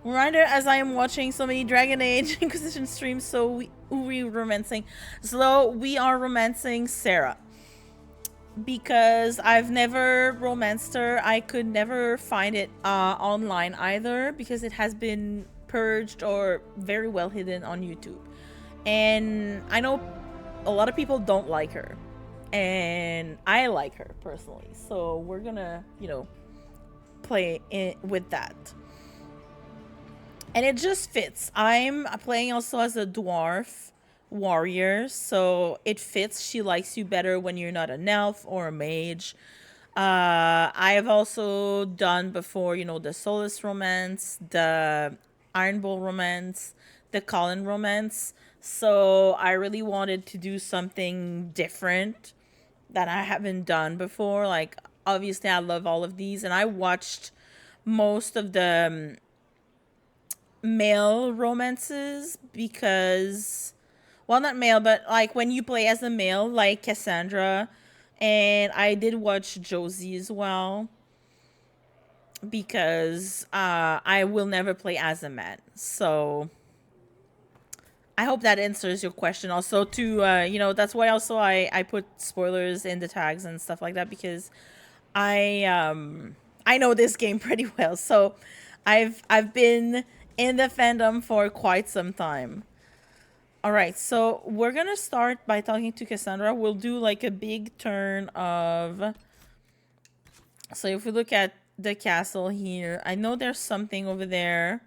Reminder, as I am watching so many Dragon Age Inquisition streams, so we romancing. So we are romancing Sera. Because I've never romanced her. I could never find it online either because it has been purged or very well hidden on YouTube. And I know a lot of people don't like her. And I like her personally. So we're gonna, play with that. And it just fits. I'm playing also as a dwarf warrior, so it fits. She likes you better when you're not an elf or a mage. I have also done before, the Solace romance, the Iron Bull romance, the Colin romance. So I really wanted to do something different that I haven't done before. Like, obviously, I love all of these, and I watched most of the male romances because, well, not male, but like when you play as a male, like Cassandra, and I did watch Josie as well because I will never play as a man. So I hope that answers your question. Also, to that's why also I put spoilers in the tags and stuff like that because I know this game pretty well. So I've been in the fandom for quite some time. All right, so we're gonna start by talking to Cassandra. We'll do like a big turn of. So if we look at the castle here, I know there's something over there.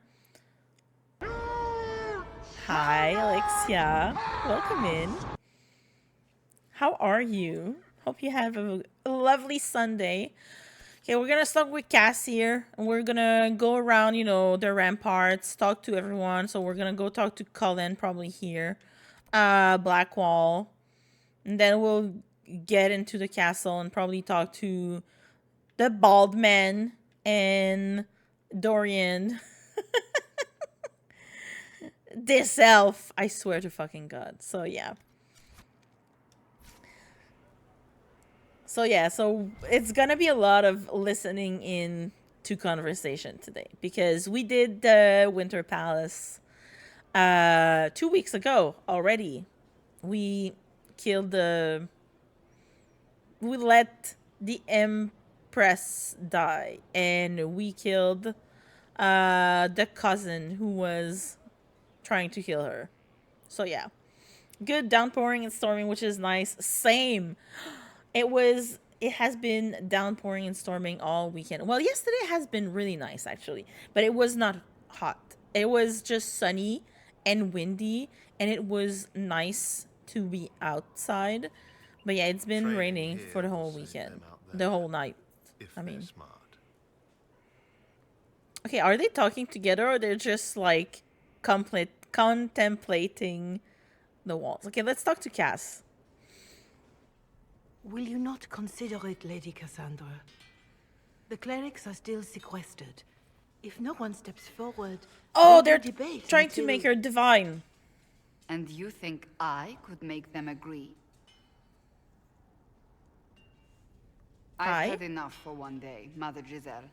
Hi, Alexia. Welcome in. How are you? Hope you have a lovely Sunday. Okay, we're gonna start with Cass here, and we're gonna go around, the ramparts, talk to everyone. So we're gonna go talk to Cullen probably here, Blackwall, and then we'll get into the castle and probably talk to the bald man and Dorian. This elf, I swear to fucking God. So yeah. So it's gonna be a lot of listening in to conversation today because we did the Winter Palace 2 weeks ago already. We killed we let the Empress die and we killed the cousin who was trying to kill her. So yeah. Good downpouring and storming, which is nice. Same. It has been downpouring and storming all weekend. Well, yesterday has been really nice actually, but it was not hot. It was just sunny and windy, and it was nice to be outside. But yeah, it's been raining for the whole weekend. The whole night. I mean. Smart. Okay, are they talking together or they're just like contemplating the walls? Okay, let's talk to Cass. Will you not consider it, Lady Cassandra? The clerics are still sequestered. If no one steps forward, oh, they're trying to make her divine. And you think I could make them agree? I've had enough for one day, Mother Giselle.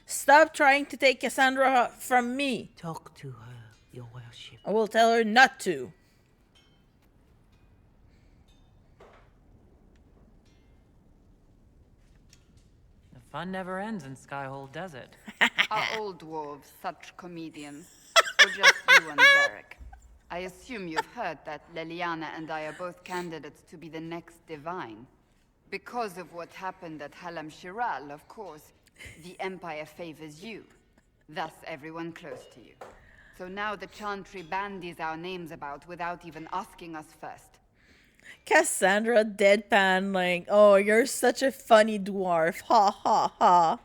Stop trying to take Cassandra from me. Talk to her, your worship. I will tell her not to. The fun never ends in Skyhole, does it? Are old dwarves such comedians? Or just you and Varric? I assume you've heard that Leliana and I are both candidates to be the next divine. Because of what happened at Halamshiral, of course, the Empire favors you. Thus, everyone close to you. So now the Chantry bandies our names about without even asking us first. Cassandra deadpan like, oh, you're such a funny dwarf. Ha ha ha.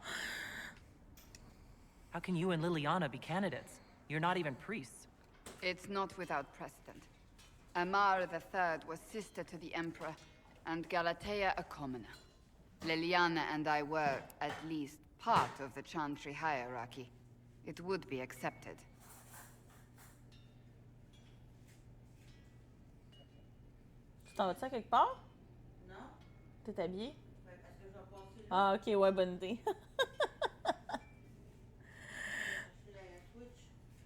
How can you and Liliana be candidates? You're not even priests. It's not without precedent. Amar III was sister to the Emperor, and Galatea a commoner. Liliana and I were, at least, part of the Chantry hierarchy. It would be accepted. Tu t'en vas-tu à quelque part? Non. T'es habillé? Ah, ok, ouais, bonne idée.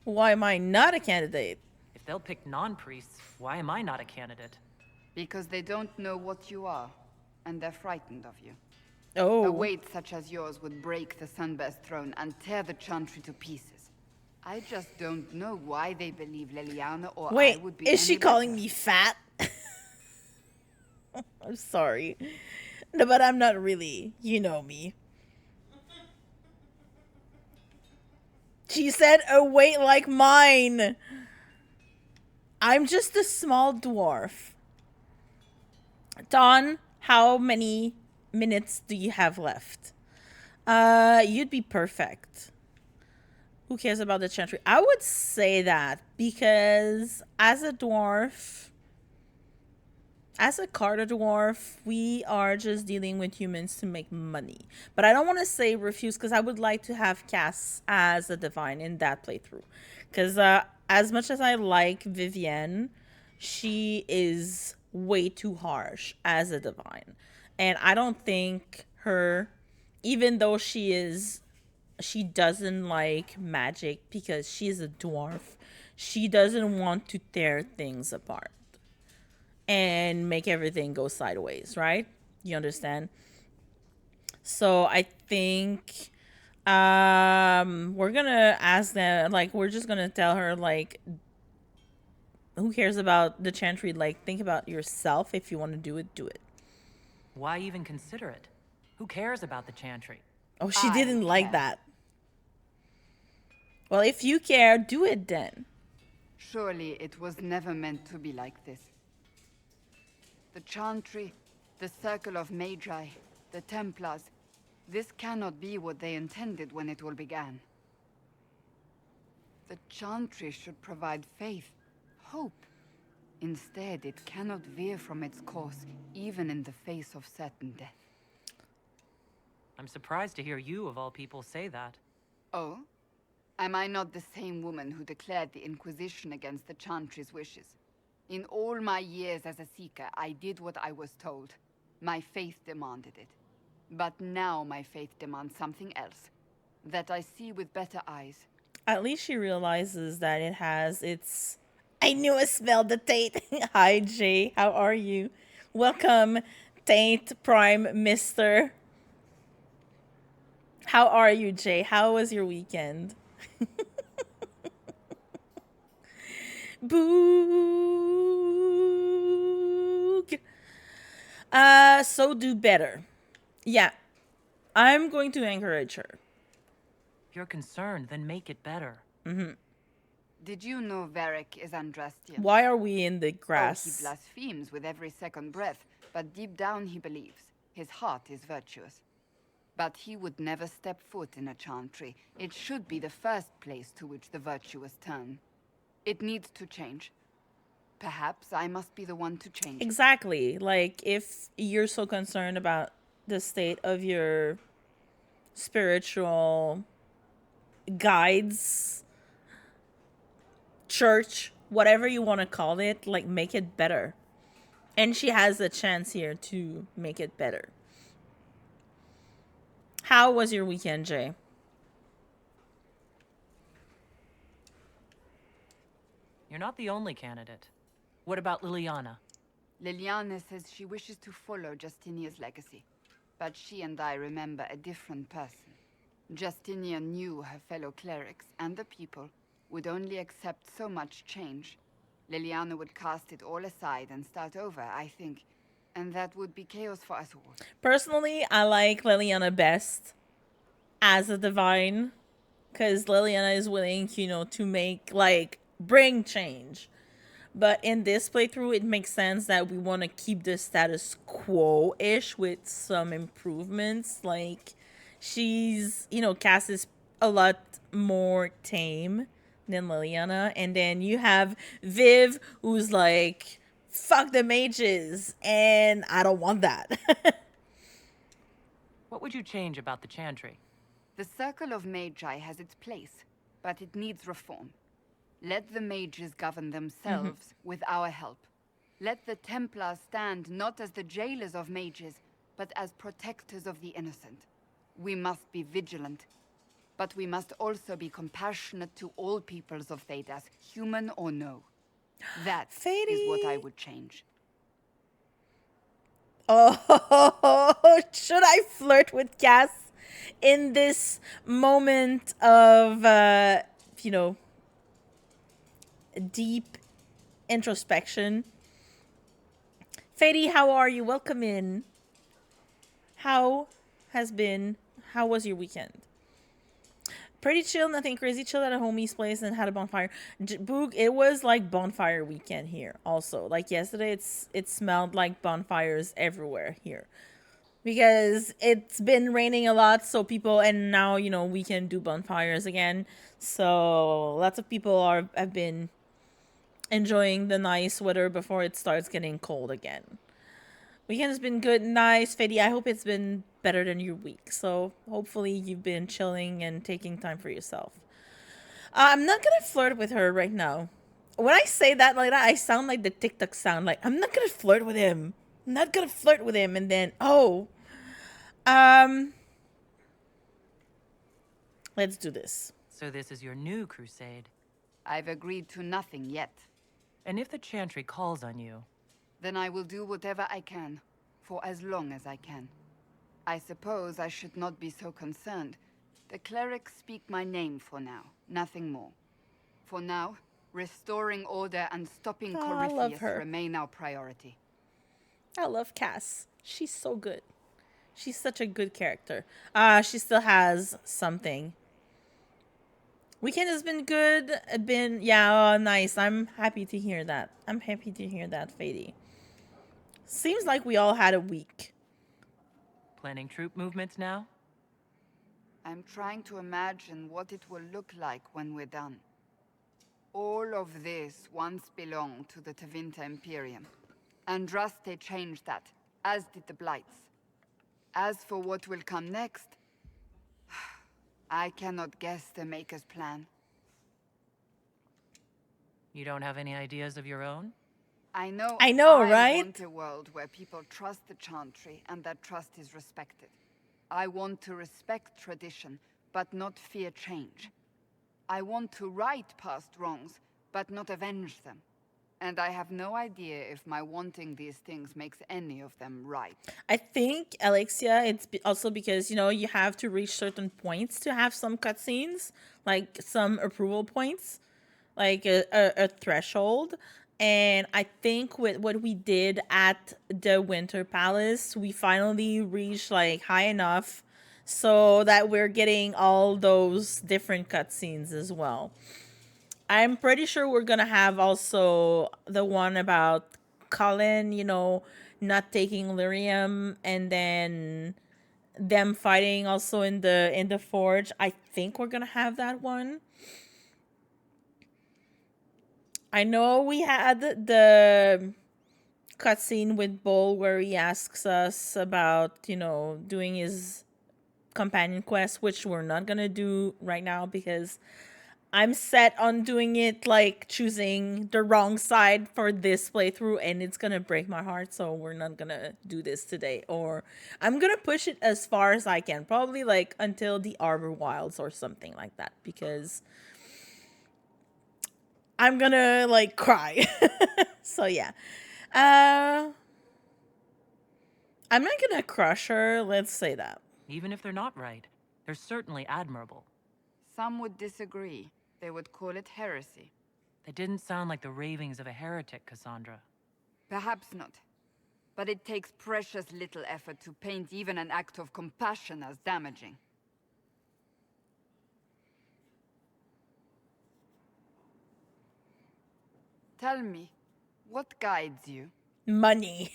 Why am I not a candidate? If they'll pick non-priests, why am I not a candidate? Because they don't know what you are, and they're frightened of you. Oh. A weight such as yours would break the Sunbear's throne and tear the Chantry to pieces. I just don't know why they believe Leliana or Wait, I would be is she any calling better. me fat? I'm sorry. No, but I'm not really. You know me. She said a weight like mine. I'm just a small dwarf. Dawn, how many minutes do you have left? You'd be perfect. Who cares about the chantry? I would say that because as a dwarf, as a Carter dwarf, we are just dealing with humans to make money. But I don't want to say refuse because I would like to have Cass as a divine in that playthrough. Because as much as I like Vivienne, she is way too harsh as a divine. And I don't think her, even though she doesn't like magic because she's a dwarf, she doesn't want to tear things apart and make everything go sideways, right? You understand? So I think we're gonna ask them, like, we're just gonna tell her, like, who cares about the chantry? Like, think about yourself. If you want to do it, do it. Why even consider it? Who cares about the Chantry? Oh, she I didn't like care. that. Well, if you care, do it then. Surely it was never meant to be like this. The Chantry, the Circle of Magi, the Templars, this cannot be what they intended when it all began. The Chantry should provide faith, hope. Instead, it cannot veer from its course, even in the face of certain death. I'm surprised to hear you, of all people, say that. Oh? Am I not the same woman who declared the Inquisition against the Chantry's wishes? In all my years as a Seeker, I did what I was told. My faith demanded it. But now my faith demands something else. That I see with better eyes. At least she realizes that it has its... I knew I smelled the Tate. Hi, Jay. How are you? Welcome, Tate Prime Mister. How are you, Jay? How was your weekend? Boog. So do better. Yeah, I'm going to encourage her. If you're concerned, then make it better. Did you know Varric is Andrastian? Why are we in the Oh, he grass? blasphemes with every second breath, but deep down he believes. His heart is virtuous. But he would never step foot in a Chantry. It should be the first place to which the virtuous turn. It needs to change. Perhaps I must be the one to change it. Exactly. Like, if you're so concerned about the state of your spiritual guides, church, whatever you want to call it, like, make it better. And she has a chance here to make it better. How was your weekend, Jay? You're not the only candidate. What about Liliana? Liliana says she wishes to follow Justinia's legacy. But she and I remember a different person. Justinia knew her fellow clerics and the people would only accept so much change. Liliana would cast it all aside and start over, I think. And that would be chaos for us all. Personally, I like Liliana best as a divine. Because Liliana is willing, you know, to make, like, bring change. But in this playthrough, it makes sense that we want to keep the status quo-ish with some improvements. Like, she's, you know, Cass is a lot more tame than Liliana. And then you have Viv, who's like, fuck the mages. And I don't want that. What would you change about the Chantry? The Circle of Magi has its place, but it needs reform. Let the mages govern themselves with our help. Let the Templars stand not as the jailers of mages, but as protectors of the innocent. We must be vigilant, But we must also be compassionate to all peoples of Thedas, human or no. That is what I would change. Oh, should I flirt with Cass in this moment of, you know, deep introspection? Fady, how are you? Welcome in. How was your weekend? Pretty chill, nothing crazy. Chilled at a homie's place and had a bonfire. Boog, it was like bonfire weekend here. Also, like yesterday, it smelled like bonfires everywhere here because it's been raining a lot. So people, and now we can do bonfires again. So lots of people have been enjoying the nice weather before it starts getting cold again. Weekend has been good, nice, Fady. I hope it's been better than your week. So hopefully you've been chilling and taking time for yourself. I'm not gonna flirt with her right now. When I say that like that, I sound like the TikTok sound. Like, I'm not gonna flirt with him. I'm not gonna flirt with him, and then let's do this. So this is your new crusade. I've agreed to nothing yet. And if the Chantry calls on you, then I will do whatever I can, for as long as I can. I suppose I should not be so concerned. The clerics speak my name for now, nothing more. For now, restoring order and stopping Corypheus remain our priority. I love Cass. She's so good. She's such a good character. She still has something. Weekend has been good. Nice. I'm happy to hear that. Fady. Seems like we all had a week. Planning troop movements now? I'm trying to imagine what it will look like when we're done. All of this once belonged to the Tevinter Imperium. Andraste changed that, as did the Blights. As for what will come next, I cannot guess the Maker's plan. You don't have any ideas of your own? I know, right? I want a world where people trust the Chantry and that trust is respected. I want to respect tradition, but not fear change. I want to right past wrongs, but not avenge them. And I have no idea if my wanting these things makes any of them right. I think, Alexia, it's also because, you have to reach certain points to have some cutscenes, like some approval points, like a threshold. And I think with what we did at the Winter Palace, we finally reached like high enough so that we're getting all those different cutscenes as well. I'm pretty sure we're gonna have also the one about Colin, not taking lyrium, and then them fighting also in the forge. I think we're gonna have that one. I know we had the cutscene with Bull where he asks us about, doing his companion quest, which we're not gonna do right now because I'm set on doing it, like choosing the wrong side for this playthrough, and it's gonna break my heart, so we're not gonna do this today. Or I'm gonna push it as far as I can, probably like until the Arbor Wilds or something like that, because I'm gonna like cry. So yeah. I'm not gonna crush her, let's say that. Even if they're not right, they're certainly admirable. Some would disagree. They would call it heresy. They didn't sound like the ravings of a heretic, Cassandra. Perhaps not. But it takes precious little effort to paint even an act of compassion as damaging. Tell me, what guides you? Money.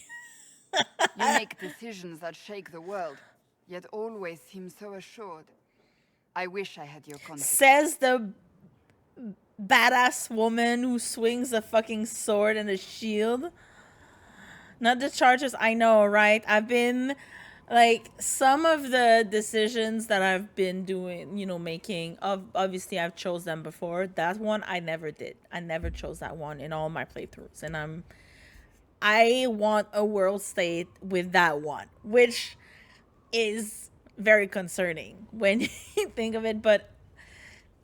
You make decisions that shake the world, yet always seem so assured. I wish I had your confidence. Says the badass woman who swings a fucking sword and a shield. Not the charges, I know, right? I've been, like, some of the decisions that I've been doing, making, obviously I've chose them before. That one I never did. I never chose that one in all my playthroughs. And I want a world state with that one, which is very concerning when you think of it, but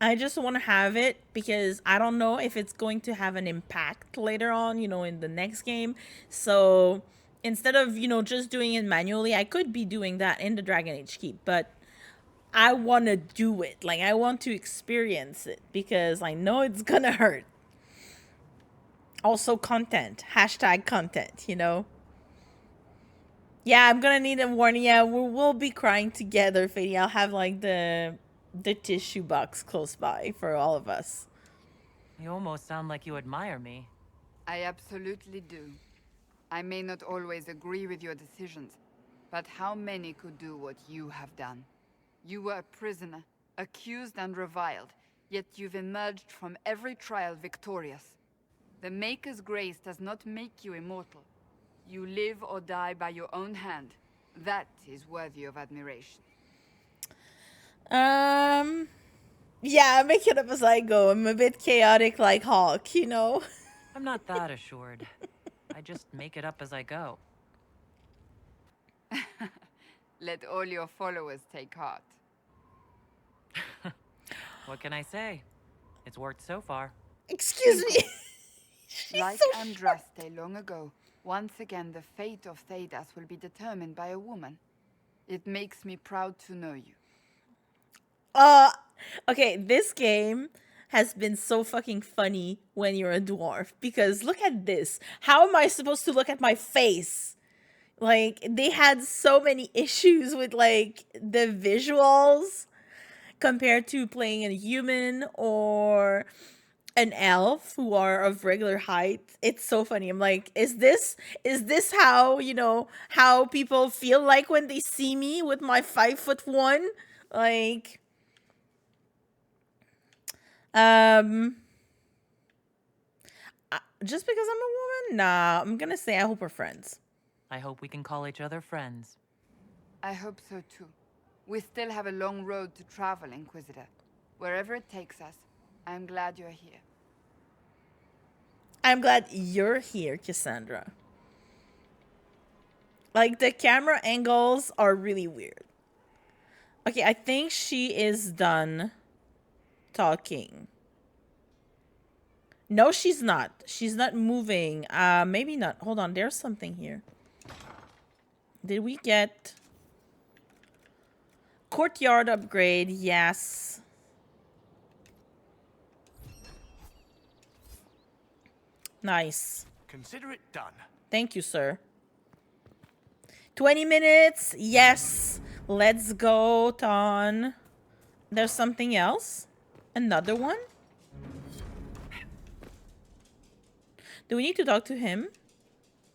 I just want to have it because I don't know if it's going to have an impact later on, in the next game. So instead of, just doing it manually, I could be doing that in the Dragon Age Keep, but I want to do it. Like, I want to experience it because I know it's going to hurt. Also, content. Hashtag content, Yeah, I'm gonna need a warning. Yeah, we'll be crying together, Fady. I'll have like the tissue box close by for all of us. You almost sound like you admire me. I absolutely do. I may not always agree with your decisions, but how many could do what you have done? You were a prisoner, accused and reviled, yet you've emerged from every trial victorious. The Maker's grace does not make you immortal. You live or die by your own hand. That is worthy of admiration. Yeah, I make it up as I go. I'm a bit chaotic like Hawk, I'm not that assured. I just make it up as I go. Let all your followers take heart. What can I say? It's worked so far. Excuse me. Like so Andraste long ago, once again the fate of Thedas will be determined by a woman. It makes me proud to know you. Okay, this game has been so fucking funny when you're a dwarf because look at this. How am I supposed to look at my face? Like, they had so many issues with like the visuals compared to playing a human or an elf who are of regular height. It's so funny. I'm like, is this how, how people feel like when they see me with my 5'1"? Like, just because I'm a woman? Nah, I'm gonna say I hope we're friends. I hope we can call each other friends. I hope so too. We still have a long road to travel, Inquisitor. Wherever it takes us, I'm glad you're here. I'm glad you're here, Cassandra. Like, the camera angles are really weird. Okay, I think she is done talking. No, she's not. She's not moving. Maybe not. Hold on, there's something here. Did we get courtyard upgrade? Yes. Nice. Consider it done. Thank you, sir. 20 minutes. Yes. Let's go, Ton. There's something else? Another one? Do we need to talk to him?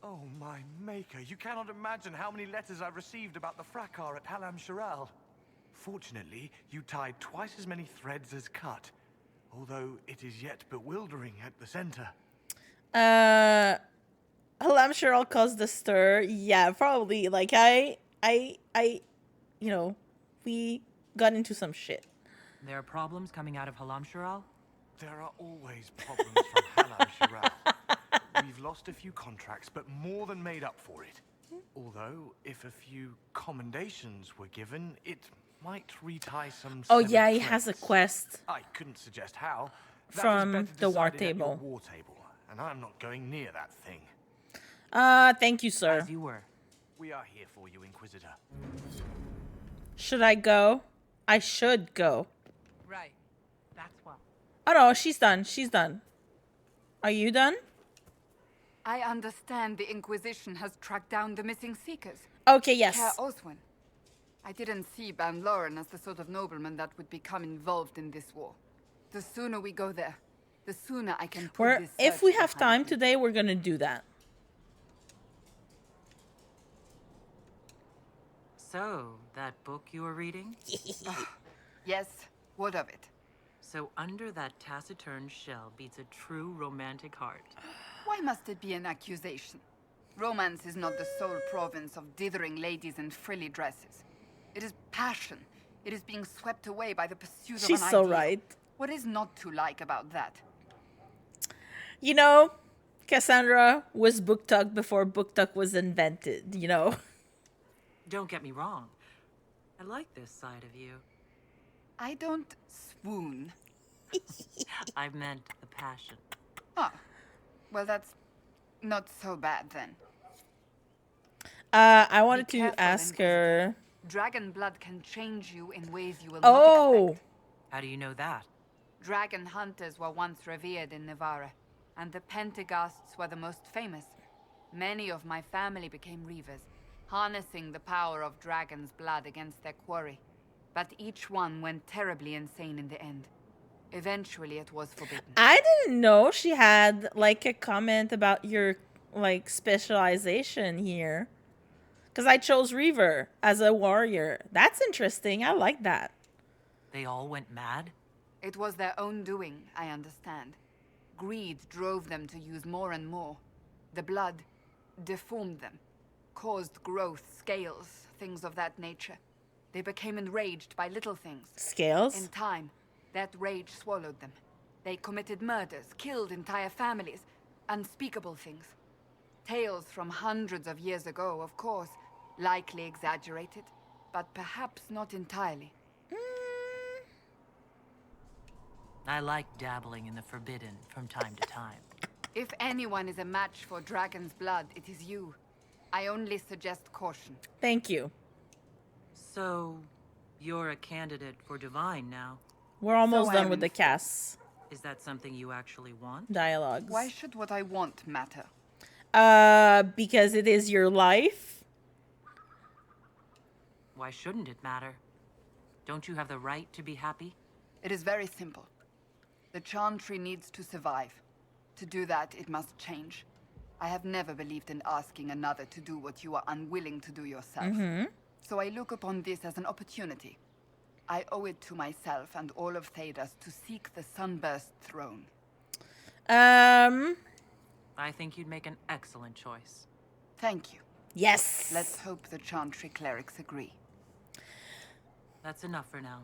Oh, my maker. You cannot imagine how many letters I've received about the fracas at Halamshiral. Fortunately, you tied twice as many threads as cut, although it is yet bewildering at the center. Halamshiral caused the stir. Yeah, probably. Like, we got into some shit. There are problems coming out of Halamshiral? There are always problems from Halamshiral. We've lost a few contracts, but more than made up for it. Although, if a few commendations were given, it might retie some... Oh yeah, he has a quest. I couldn't suggest how. From the war table. War table, and I'm not going near that thing. Thank you, sir. As you were. We are here for you, Inquisitor. Should I go? I should go. Right. That's what. Oh no, she's done. She's done. Are you done? I understand the Inquisition has tracked down the missing Seekers. Okay, yes. Herr Oswin. I didn't see Ban Loren as the sort of nobleman that would become involved in this war. The sooner we go there, the sooner I can put this if we search have behind time me. today, we're gonna do that. So, that book you were reading? Yes, what of it? So under that taciturn shell beats a true romantic heart. Why must it be an accusation? Romance is not the sole province of dithering ladies in frilly dresses. It is passion. It is being swept away by the pursuit of an She's so ideal. right. What is not to like about that? You know, Cassandra was book talk before book talk was invented, Don't get me wrong. I like this side of you. I don't swoon. I meant the passion. Oh, well, that's not so bad then. I Be wanted to careful, ask Inquisitor. her. Dragon blood can change you in ways you will not Oh, expect. How do you know that? Dragon hunters were once revered in Navarra, and the Pentaghasts were the most famous. Many of my family became reavers, harnessing the power of dragon's blood against their quarry. But each one went terribly insane in the end. Eventually, it was forbidden. I didn't know she had like a comment about your like specialization here. Because I chose Reaver as a warrior. That's interesting. I like that. They all went mad? It was their own doing, I understand. Greed drove them to use more and more. The blood deformed them, caused growth, scales, things of that nature. They became enraged by little things. Scales? In time, that rage swallowed them. They committed murders, killed entire families, unspeakable things. Tales from hundreds of years ago, of course, likely exaggerated, but perhaps not entirely. I like dabbling in the forbidden from time to time. If anyone is a match for dragon's blood, it is you. I only suggest caution. Thank you. So, you're a candidate for Divine now. We're almost So done I'm with the informed. cast Is that something you actually want? dialogues. Why should what I want matter? Because it is your life. Why shouldn't it matter? Don't you have the right to be happy? It is very simple. The Chantry needs to survive. To do that, it must change. I have never believed in asking another to do what you are unwilling to do yourself. So I look upon this as an opportunity. I owe it to myself and all of Thedas to seek the Sunburst throne. I think you'd make an excellent choice. Thank you. Yes. Let's hope the Chantry clerics agree. That's enough for now.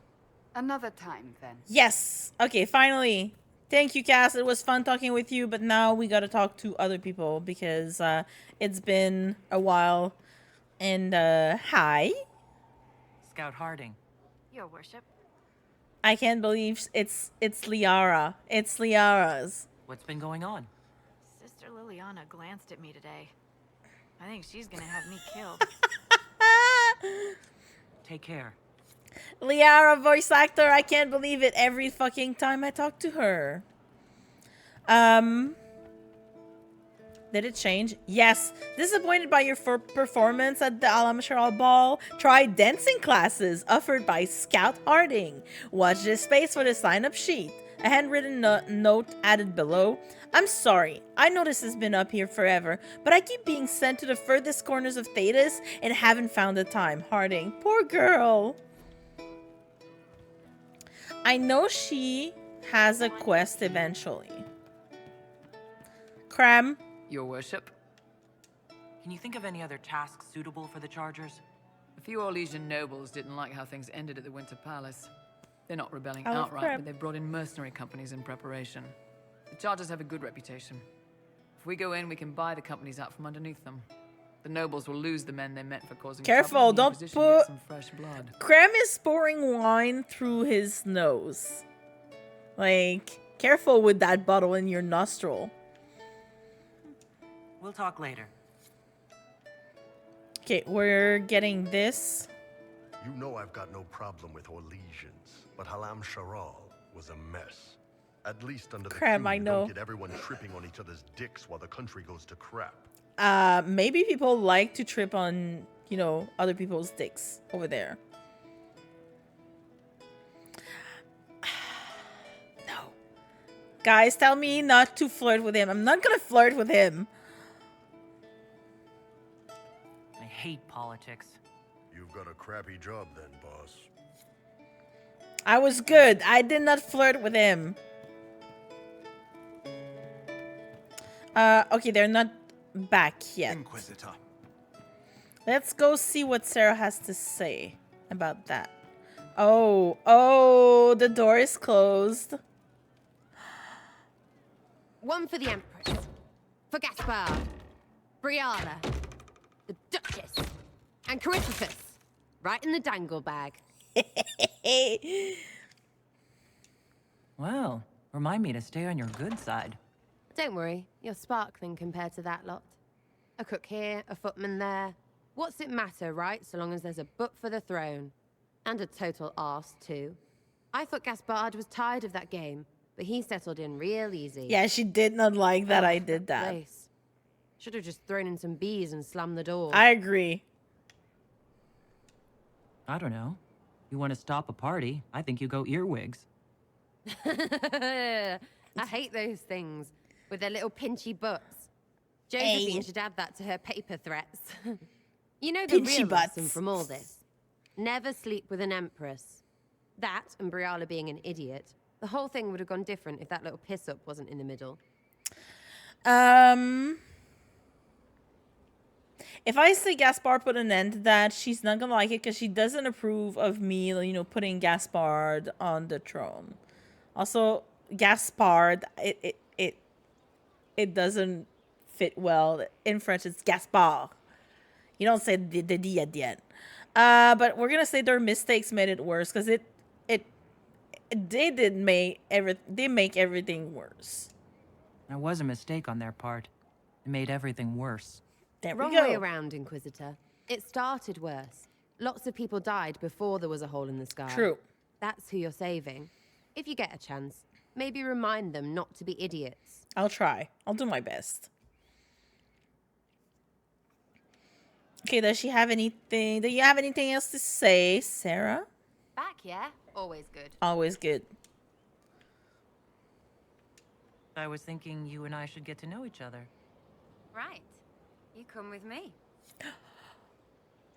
Another time, then. Yes. Okay, finally. Thank you, Cass. It was fun talking with you, but now we gotta talk to other people because it's been a while. And hi. Scout Harding. Your worship. I can't believe it's Liara. It's Liara's. What's been going on? Sister Liliana glanced at me today. I think she's gonna have me killed. Take care. Liara voice actor, I can't believe it every fucking time I talk to her. Did it change? Yes. Disappointed by your performance at the Halamshiral ball? Try dancing classes offered by Scout Harding. Watch this space for the sign-up sheet. A handwritten note added below. I'm sorry. I know this has been up here forever, but I keep being sent to the furthest corners of Thedas and haven't found the time. Harding. Poor girl. I know she has a quest eventually. Cram. Your worship. Can you think of any other tasks suitable for the Chargers? A few Orlesian nobles didn't like how things ended at the Winter Palace. They're not rebelling Oh, outright, crap. but they've brought in mercenary companies in preparation. The Chargers have a good reputation. If we go in, we can buy the companies out from underneath them. The nobles will lose the men they meant for causing Careful, trouble, and the don't Inquisition gets put- some fresh blood. Cram is pouring wine through his nose. Like, careful with that bottle in your nostril. We'll talk later. Okay, we're getting this. You know I've got no problem with Orlesians, but Halamshiral was a mess. At least under the Crap, King, I you know. don't get everyone tripping on each other's dicks while the country goes to crap. Maybe people like to trip on, you know, other people's dicks over there. No. Guys, tell me not to flirt with him. I'm not gonna flirt with him. I hate politics. You've got a crappy job then, boss. I was good. I did not flirt with him. Okay, they're not back yet. Inquisitor. Let's go see what Sera has to say about that. Oh, the door is closed. One for the Empress, for Gaspard, Brianna, the Duchess, and Coryphothus, right in the dangle bag. Well, remind me to stay on your good side. Don't worry, you're sparkling compared to that lot. A cook here, a footman there. What's it matter, right? So long as there's a butt for the throne. And a total arse, too. I thought Gaspard was tired of that game, but he settled in real easy. Yeah, she did not like that I did that. Place. Should have just thrown in some bees and slammed the door. I agree. I don't know. You want to stop a party? I think you go earwigs. I hate those things with their little pinchy butts. Josephine should add that to her paper threats. You know the Pinchy real butts. lesson from all this? Never sleep with an empress. That and Briala being an idiot. The whole thing would have gone different if that little piss-up wasn't in the middle. If I say Gaspard put an end to that, she's not gonna like it because she doesn't approve of me, you know, putting Gaspard on the throne. Also, Gaspard, it doesn't fit well. In French, it's Gaspard. You don't say the D at the end. But we're gonna say their mistakes made it worse because they make everything worse. That was a mistake on their part. It made everything worse. There Wrong we go. way around, Inquisitor. It started worse. Lots of people died before there was a hole in the sky. True. That's who you're saving. If you get a chance, maybe remind them not to be idiots. I'll try. I'll do my best. Okay, does she have anything? Do you have anything else to say, Sarah? Back, yeah? Always good. Always good. I was thinking you and I should get to know each other. Right. You come with me.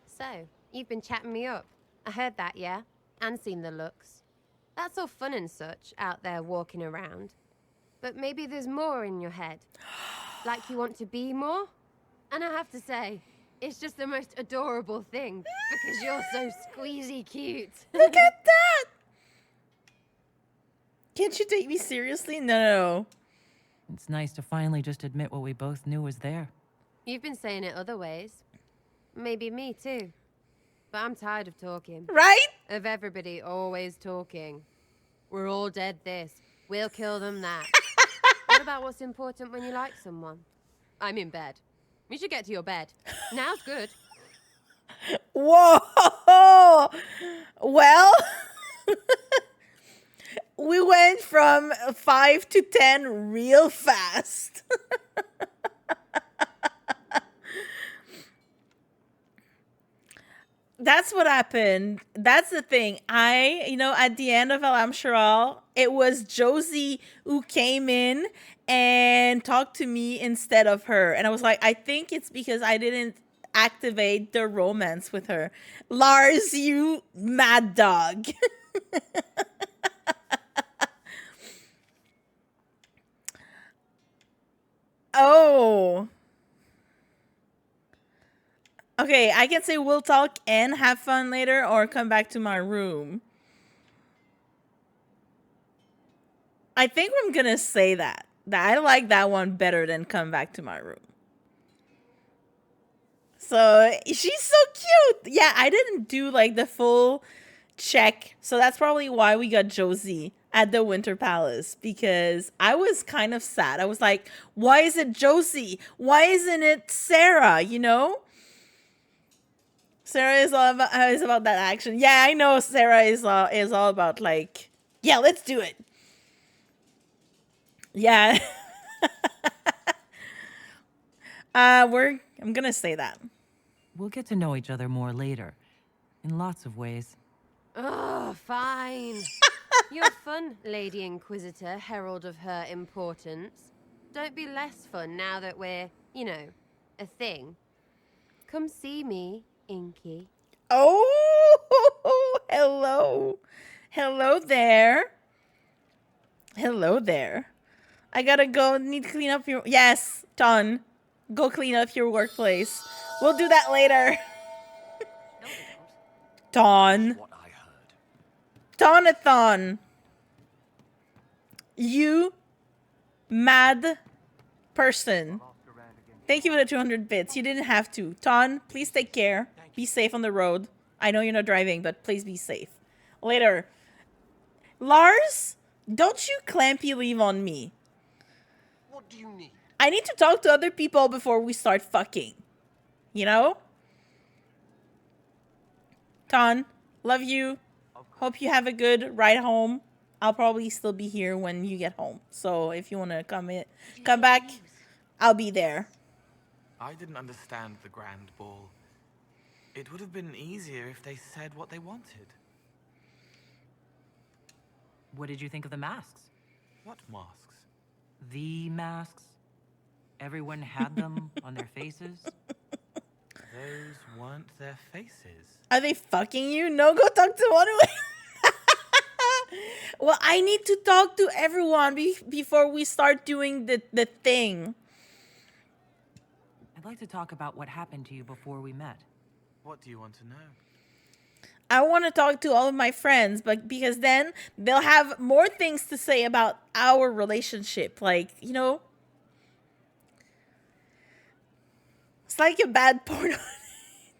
So, you've been chatting me up. I heard that, yeah? And seen the looks. That's all fun and such, out there walking around. But maybe there's more in your head. Like you want to be more? And I have to say, it's just the most adorable thing, because you're so squeezy cute. Look at that! Can't you take me seriously? No. It's nice to finally just admit what we both knew was there. You've been saying it other ways. Maybe me too. But I'm tired of talking. Right? Of everybody always talking. We're all dead this. We'll kill them that. What about what's important when you like someone? I'm in bed. We should get to your bed. Now's good. Whoa! Well, we went from 5 to 10 real fast. That's what happened. That's the thing. At the end of Halamshiral, it was Josie who came in and talked to me instead of her. And I was like, I think it's because I didn't activate the romance with her. Lars, you mad dog. Oh. Okay, I can say we'll talk and have fun later or come back to my room. I think I'm gonna say that. I like that one better than come back to my room. So, she's so cute. Yeah, I didn't do like the full check. So that's probably why we got Josie at the Winter Palace, because I was kind of sad. I was like, why is it Josie? Why isn't it Sera, you know? Sera is all about that action. Yeah, I know Sera is all about like, yeah, let's do it. Yeah. I'm gonna say that. We'll get to know each other more later. In lots of ways. Oh, fine. You're fun, Lady Inquisitor, herald of her importance. Don't be less fun now that we're, a thing. Come see me, Inky. Oh, hello. Hello there. Hello there. I gotta go. Need to clean up your... Yes, Ton. Go clean up your workplace. We'll do that later. Ton. What I heard. Tonathon. You mad person. Thank you for the 200 bits. You didn't have to. Ton, please take care. Be safe on the road. I know you're not driving, but please be safe. Later. Lars, Don't you clampy leave on me. What do you need? I need to talk to other people before we start fucking. You know? Ton, love you. Hope you have a good ride home. I'll probably still be here when you get home. So if you want to come back, I'll be there. I didn't understand the Grand Ball. It would have been easier if they said what they wanted. What did you think of the masks? What masks? The masks? Everyone had them on their faces? Those weren't their faces. Are they fucking you? No, go talk to one of them. Well, I need to talk to everyone before we start doing the thing. I'd like to talk about what happened to you before we met. What do you want to know? I want to talk to all of my friends, but because then they'll have more things to say about our relationship. Like, you know, it's like a bad porno.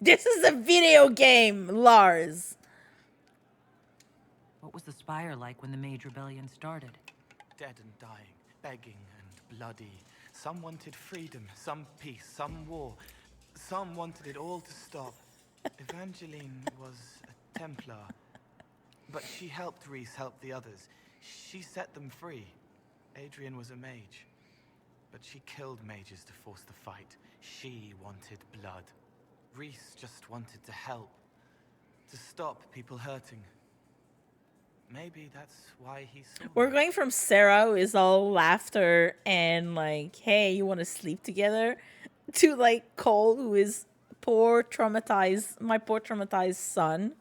This is a video game, Lars. What was the Spire like when the Mage Rebellion started? Dead and dying, begging and bloody. Some wanted freedom, some peace, some war. Some wanted it all to stop. Evangeline was a Templar, but she helped Reese help the others. She set them free. Adrian was a mage, but she killed mages to force the fight. She wanted blood. Reese just wanted to help, to stop people hurting. Maybe that's why he saw We're me. going from Sera, who is all laughter and like, hey, you want to sleep together, to like Cole, who is my poor traumatized son.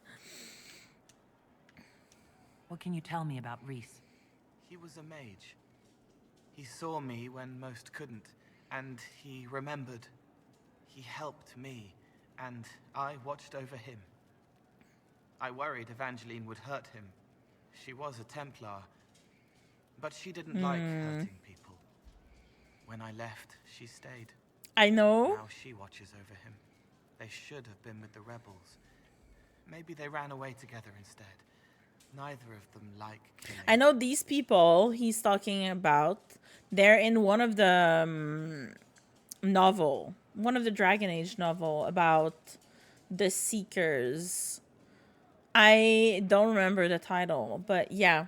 What can you tell me about Reese? He was a mage. He saw me when most couldn't, and he remembered. He helped me, and I watched over him. I worried Evangeline would hurt him. She was a Templar, but she didn't like hurting people. When I left, she stayed. I know. Now she watches over him. They should have been with the rebels. Maybe they ran away together instead. Neither of them like killing. I know these people he's talking about. They're in one of the one of the Dragon Age novel about the Seekers. I don't remember the title, but yeah.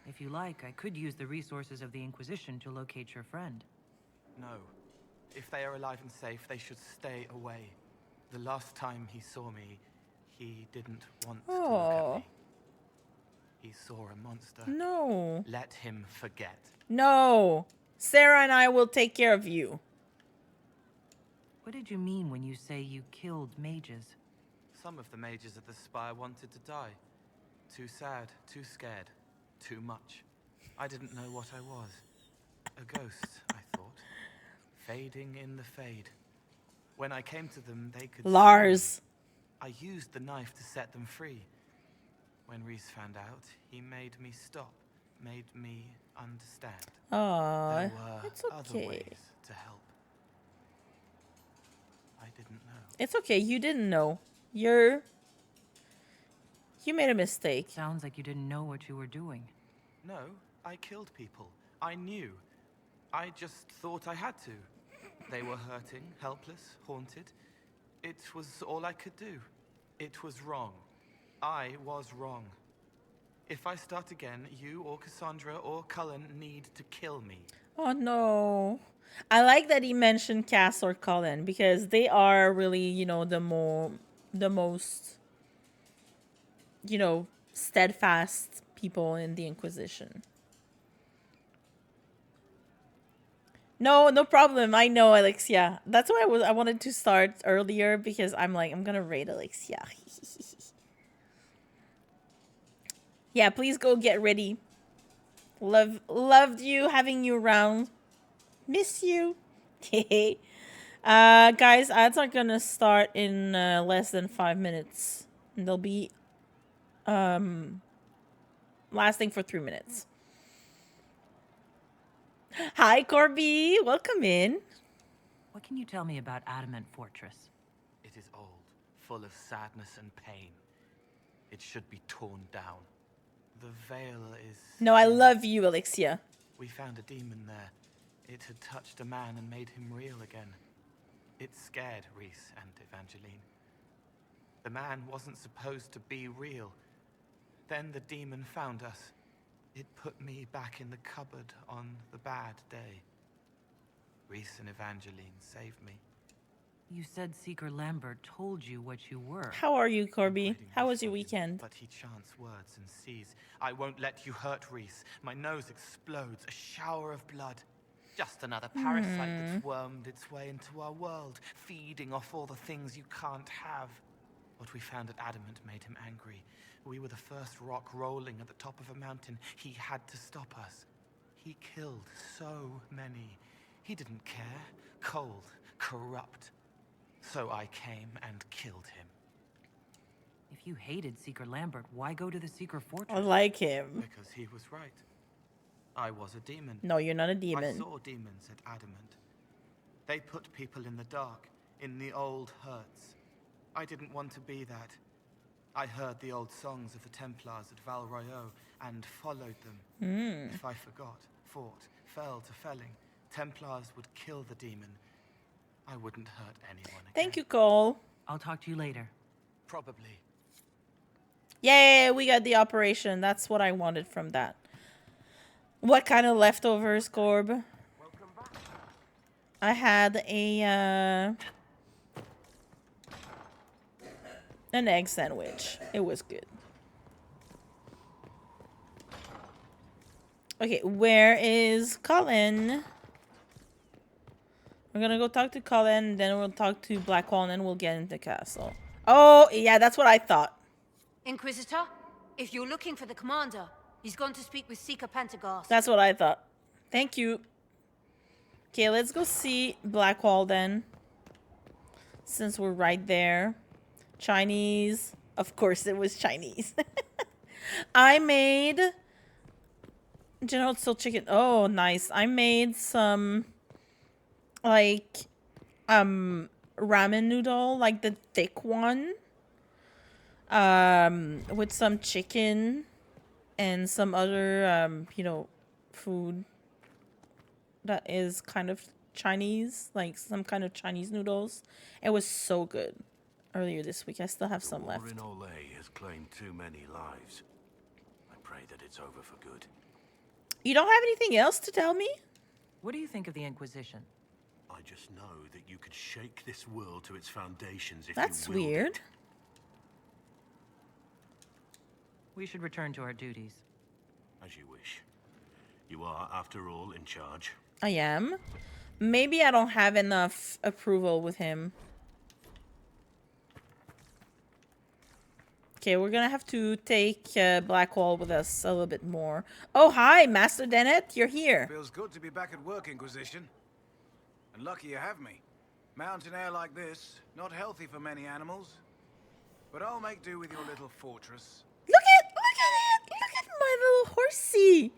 If you like, I could use the resources of the Inquisition to locate your friend. No. If they are alive and safe, they should stay away. The last time he saw me, he didn't want to look at me. He saw a monster. No. Let him forget. No. Sera and I will take care of you. What did you mean when you say you killed mages? Some of the mages at the Spire wanted to die. Too sad, too scared, too much. I didn't know what I was. A ghost, I thought. Fading in the fade. When I came to them, they could Lars. see me. I used the knife to set them free. When Reese found out, he made me stop, made me understand. Aww, There were it's other okay. ways to help. I didn't know. It's okay. You didn't know. You made a mistake. Sounds like you didn't know what you were doing. No, I killed people. I knew. I just thought I had to. They were hurting, helpless, haunted. It was all I could do. It was wrong. I was wrong. If I start again, you or Cassandra or Cullen need to kill me. Oh no. I like that he mentioned Cass or Cullen because they are really, you know, the most, you know, steadfast people in the Inquisition. No problem. I know, Alexia. That's why I wanted to start earlier because I'm like, I'm gonna raid Alexia. Yeah, please go get ready. Loved you, having you around. Miss you. Guys, ads are gonna start in less than 5 minutes. And they'll be lasting for 3 minutes. Hi, Corby. Welcome in. What can you tell me about Adamant Fortress? It is old, full of sadness and pain. It should be torn down. The veil is... No, I love you, Alexia. We found a demon there. It had touched a man and made him real again. It scared Reese and Evangeline. The man wasn't supposed to be real. Then the demon found us. It put me back in the cupboard on the bad day. Reese and Evangeline saved me. You said Seeker Lambert told you what you were. How are you, Corby? Hiding How this was your from him, weekend? But he chants words and sees. I won't let you hurt Reese. My nose explodes, a shower of blood. Just another parasite that's wormed its way into our world, feeding off all the things you can't have. What we found at Adamant made him angry. We were the first rock rolling at the top of a mountain. He had to stop us. He killed so many. He didn't care. Cold, corrupt. So I came and killed him. If you hated Seeker Lambert, why go to the Seeker Fortress? I like him. Because he was right. I was a demon. No, you're not a I demon. saw demons at Adamant. They put people in the dark, in the old hurts. I didn't want to be that. I heard the old songs of the Templars at Val Royeaux and followed them. If I forgot, fought, fell to felling, Templars would kill the demon. I wouldn't hurt anyone again. Thank you, Cole. I'll talk to you later. Probably. Yay, we got the operation. That's what I wanted from that. What kind of leftovers, Corb? I had an egg sandwich. It was good. Okay, where is Colin? We're gonna go talk to Colin, then we'll talk to Blackwall, and then we'll get into the castle. Oh, yeah, that's what I thought. Inquisitor, if you're looking for the commander, he's gone to speak with Seeker Pentagast. That's what I thought. Thank you. Okay, let's go see Blackwall then. Since we're right there. Chinese. Of course it was Chinese. I made General Tso chicken. Oh, nice. I made some like ramen noodle, like the thick one. With some chicken and some other you know, food that is kind of Chinese, like some kind of Chinese noodles. It was so good earlier this week. I still have some left. War in Olay has claimed too many lives. I pray that it's over for good. You don't have anything else to tell me? What do you think of the Inquisition? I just know that you could shake this world to its foundations if That's you willed weird. it. We should return to our duties. As you wish. You are, after all, in charge. I am. Maybe I don't have enough approval with him. Okay, we're gonna have to take Blackwall with us a little bit more. Oh, hi, Master Dennett. You're here. Feels good to be back at work, Inquisition. And lucky you have me. Mountain air like this, not healthy for many animals. But I'll make do with your little fortress. Look at it! Look at my little horsey!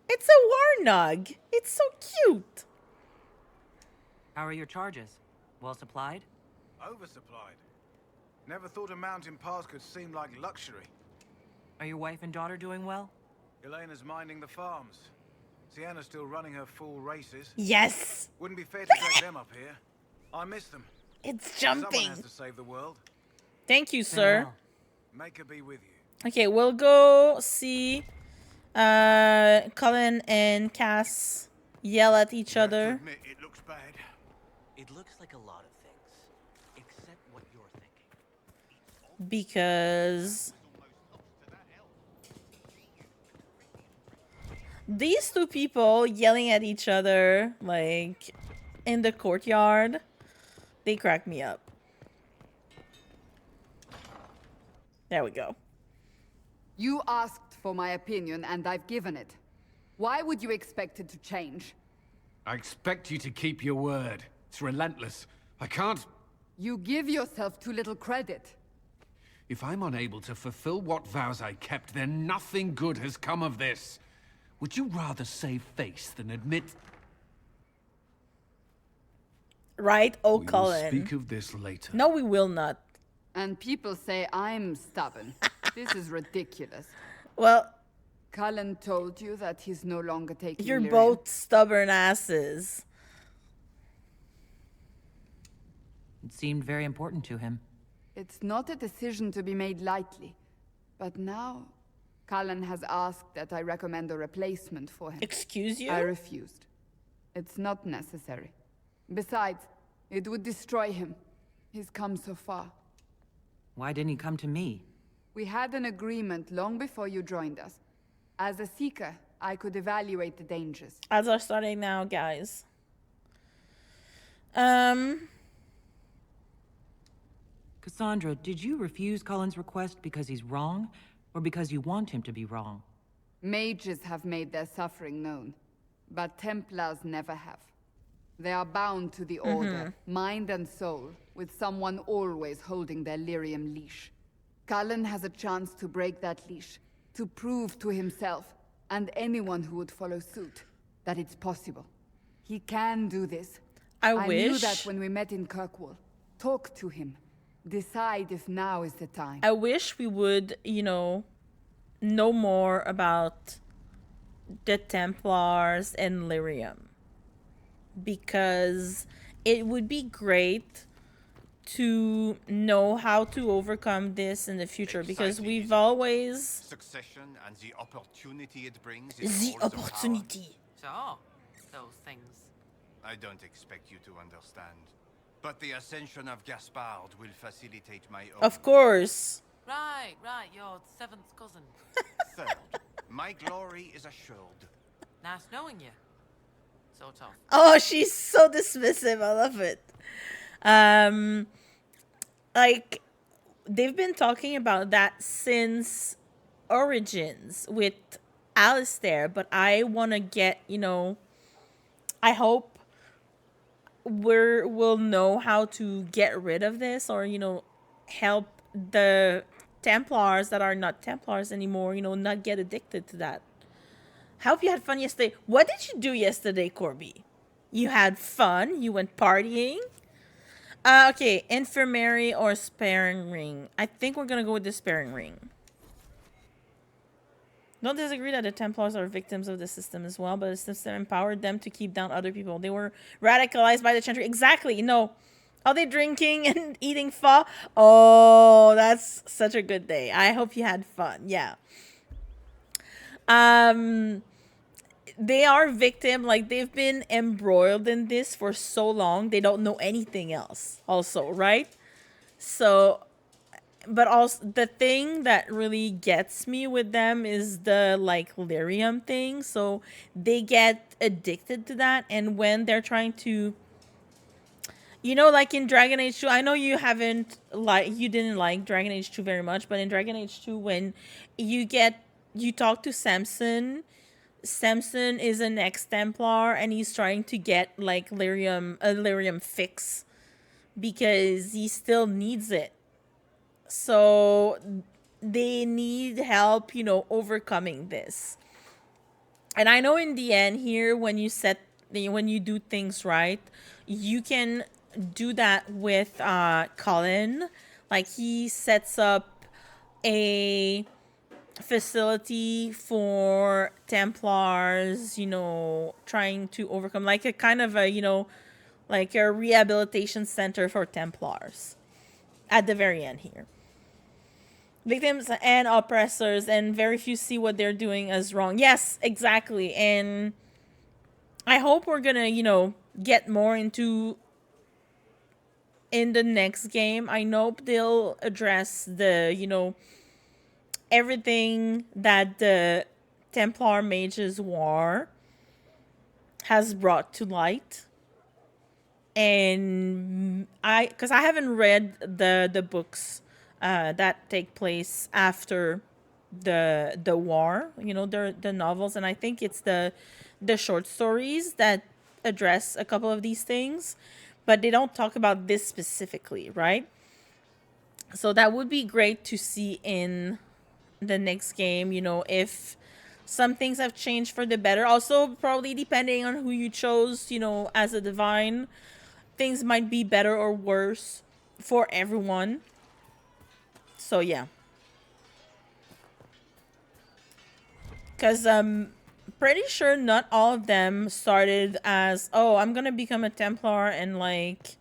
It's a warnog. It's so cute. How are your charges? Well supplied? Oversupplied. Never thought a mountain pass could seem like luxury. Are your wife and daughter doing well? Elena's minding the farms. Sienna's still running her full races. Yes! Wouldn't be fair to drag them up here. I miss them. It's Someone jumping. has to save the world. Thank you, sir. Farewell. Make her be with you. Okay, we'll go see Colin and Cass yell at each other. Admit, it looks bad. It looks like a lot of things, except what you're thinking. Because these two people yelling at each other, like, in the courtyard, they crack me up. There we go. You asked for my opinion, and I've given it. Why would you expect it to change? I expect you to keep your word. It's relentless. I can't... You give yourself too little credit. If I'm unable to fulfill what vows I kept, then nothing good has come of this. Would you rather save face than admit... Right? Oh, We will Colin. speak of this later. No, we will not. And people say I'm stubborn. This is ridiculous. Well, Cullen told you that he's no longer taking you're Lyrium. both stubborn asses. It seemed very important to him. It's not a decision to be made lightly. But now, Cullen has asked that I recommend a replacement for him. Excuse you? I refused. It's not necessary. Besides, it would destroy him. He's come so far. Why didn't he come to me? We had an agreement long before you joined us. As a seeker, I could evaluate the dangers. As are starting now, guys. Cassandra, did you refuse Cullen's request because he's wrong, or because you want him to be wrong? Mages have made their suffering known, but Templars never have. They are bound to the Order, mind and soul, with someone always holding their lyrium leash. Cullen has a chance to break that leash, to prove to himself, and anyone who would follow suit, that it's possible. He can do this. I knew that when we met in Kirkwall. Talk to him. Decide if now is the time. I wish we would, you know more about the Templars and Lyrium. Because it would be great to know how to overcome this in the future. Because we've always... Succession and the opportunity it brings. The opportunity. Sure, those things. I don't expect you to understand. But the ascension of Gaspard will facilitate my own. Of course. Right, your seventh cousin. Third, my glory is assured. Nice knowing you. Sort of. Oh, she's so dismissive. I love it. Like, they've been talking about that since Origins with Alistair, but I want to get, I hope we'll know how to get rid of this, or, help the Templars that are not Templars anymore, not get addicted to that. I hope you had fun yesterday. What did you do yesterday, Corby? You had fun? You went partying? Okay, infirmary or sparing ring. I think we're going to go with the sparing ring. Don't disagree that the Templars are victims of the system as well, but the system empowered them to keep down other people. They were radicalized by the Chantry. Exactly, Are they drinking and eating pho? Oh, that's such a good day. I hope you had fun. Yeah. They are victim, like they've been embroiled in this for so long, they don't know anything else also, right? So, but also the thing that really gets me with them is the like lyrium thing. So they get addicted to that, and when they're trying to, like in Dragon Age 2, I know you didn't like Dragon Age 2 very much, but in Dragon Age 2, when you talk to Samson is an ex-Templar, and he's trying to get like a lyrium fix because he still needs it. So they need help, overcoming this. And I know in the end here, when you do things right, you can do that with Cullen. Like, he sets up a facility for Templars, trying to overcome, like a kind of a, like a rehabilitation center for Templars at the very end here. Victims and oppressors, and very few see what they're doing as wrong. Yes, exactly. And I hope we're gonna, get more into in the next game. I know they'll address the, everything that the Templar Mages War has brought to light. And because I haven't read the books that take place after the war, the novels, and I think it's the short stories that address a couple of these things, but they don't talk about this specifically, right? So that would be great to see in the next game, if some things have changed for the better. Also, probably depending on who you chose, as a divine, things might be better or worse for everyone. So yeah. Because I'm pretty sure not all of them started as, oh, I'm gonna become a Templar and like,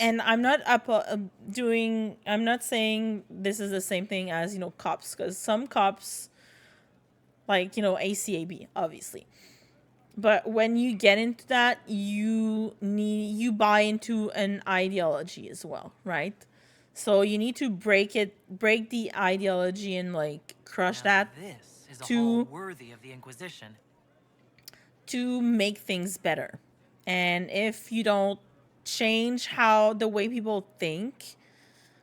and I'm not I'm not saying this is the same thing as, you know, cops, because some cops, like, you know, ACAB, obviously. But when you get into that, you buy into an ideology as well, right? So you need to break the ideology and like crush that This is a to hall worthy of the Inquisition. to make things better. And if you don't change how the way people think,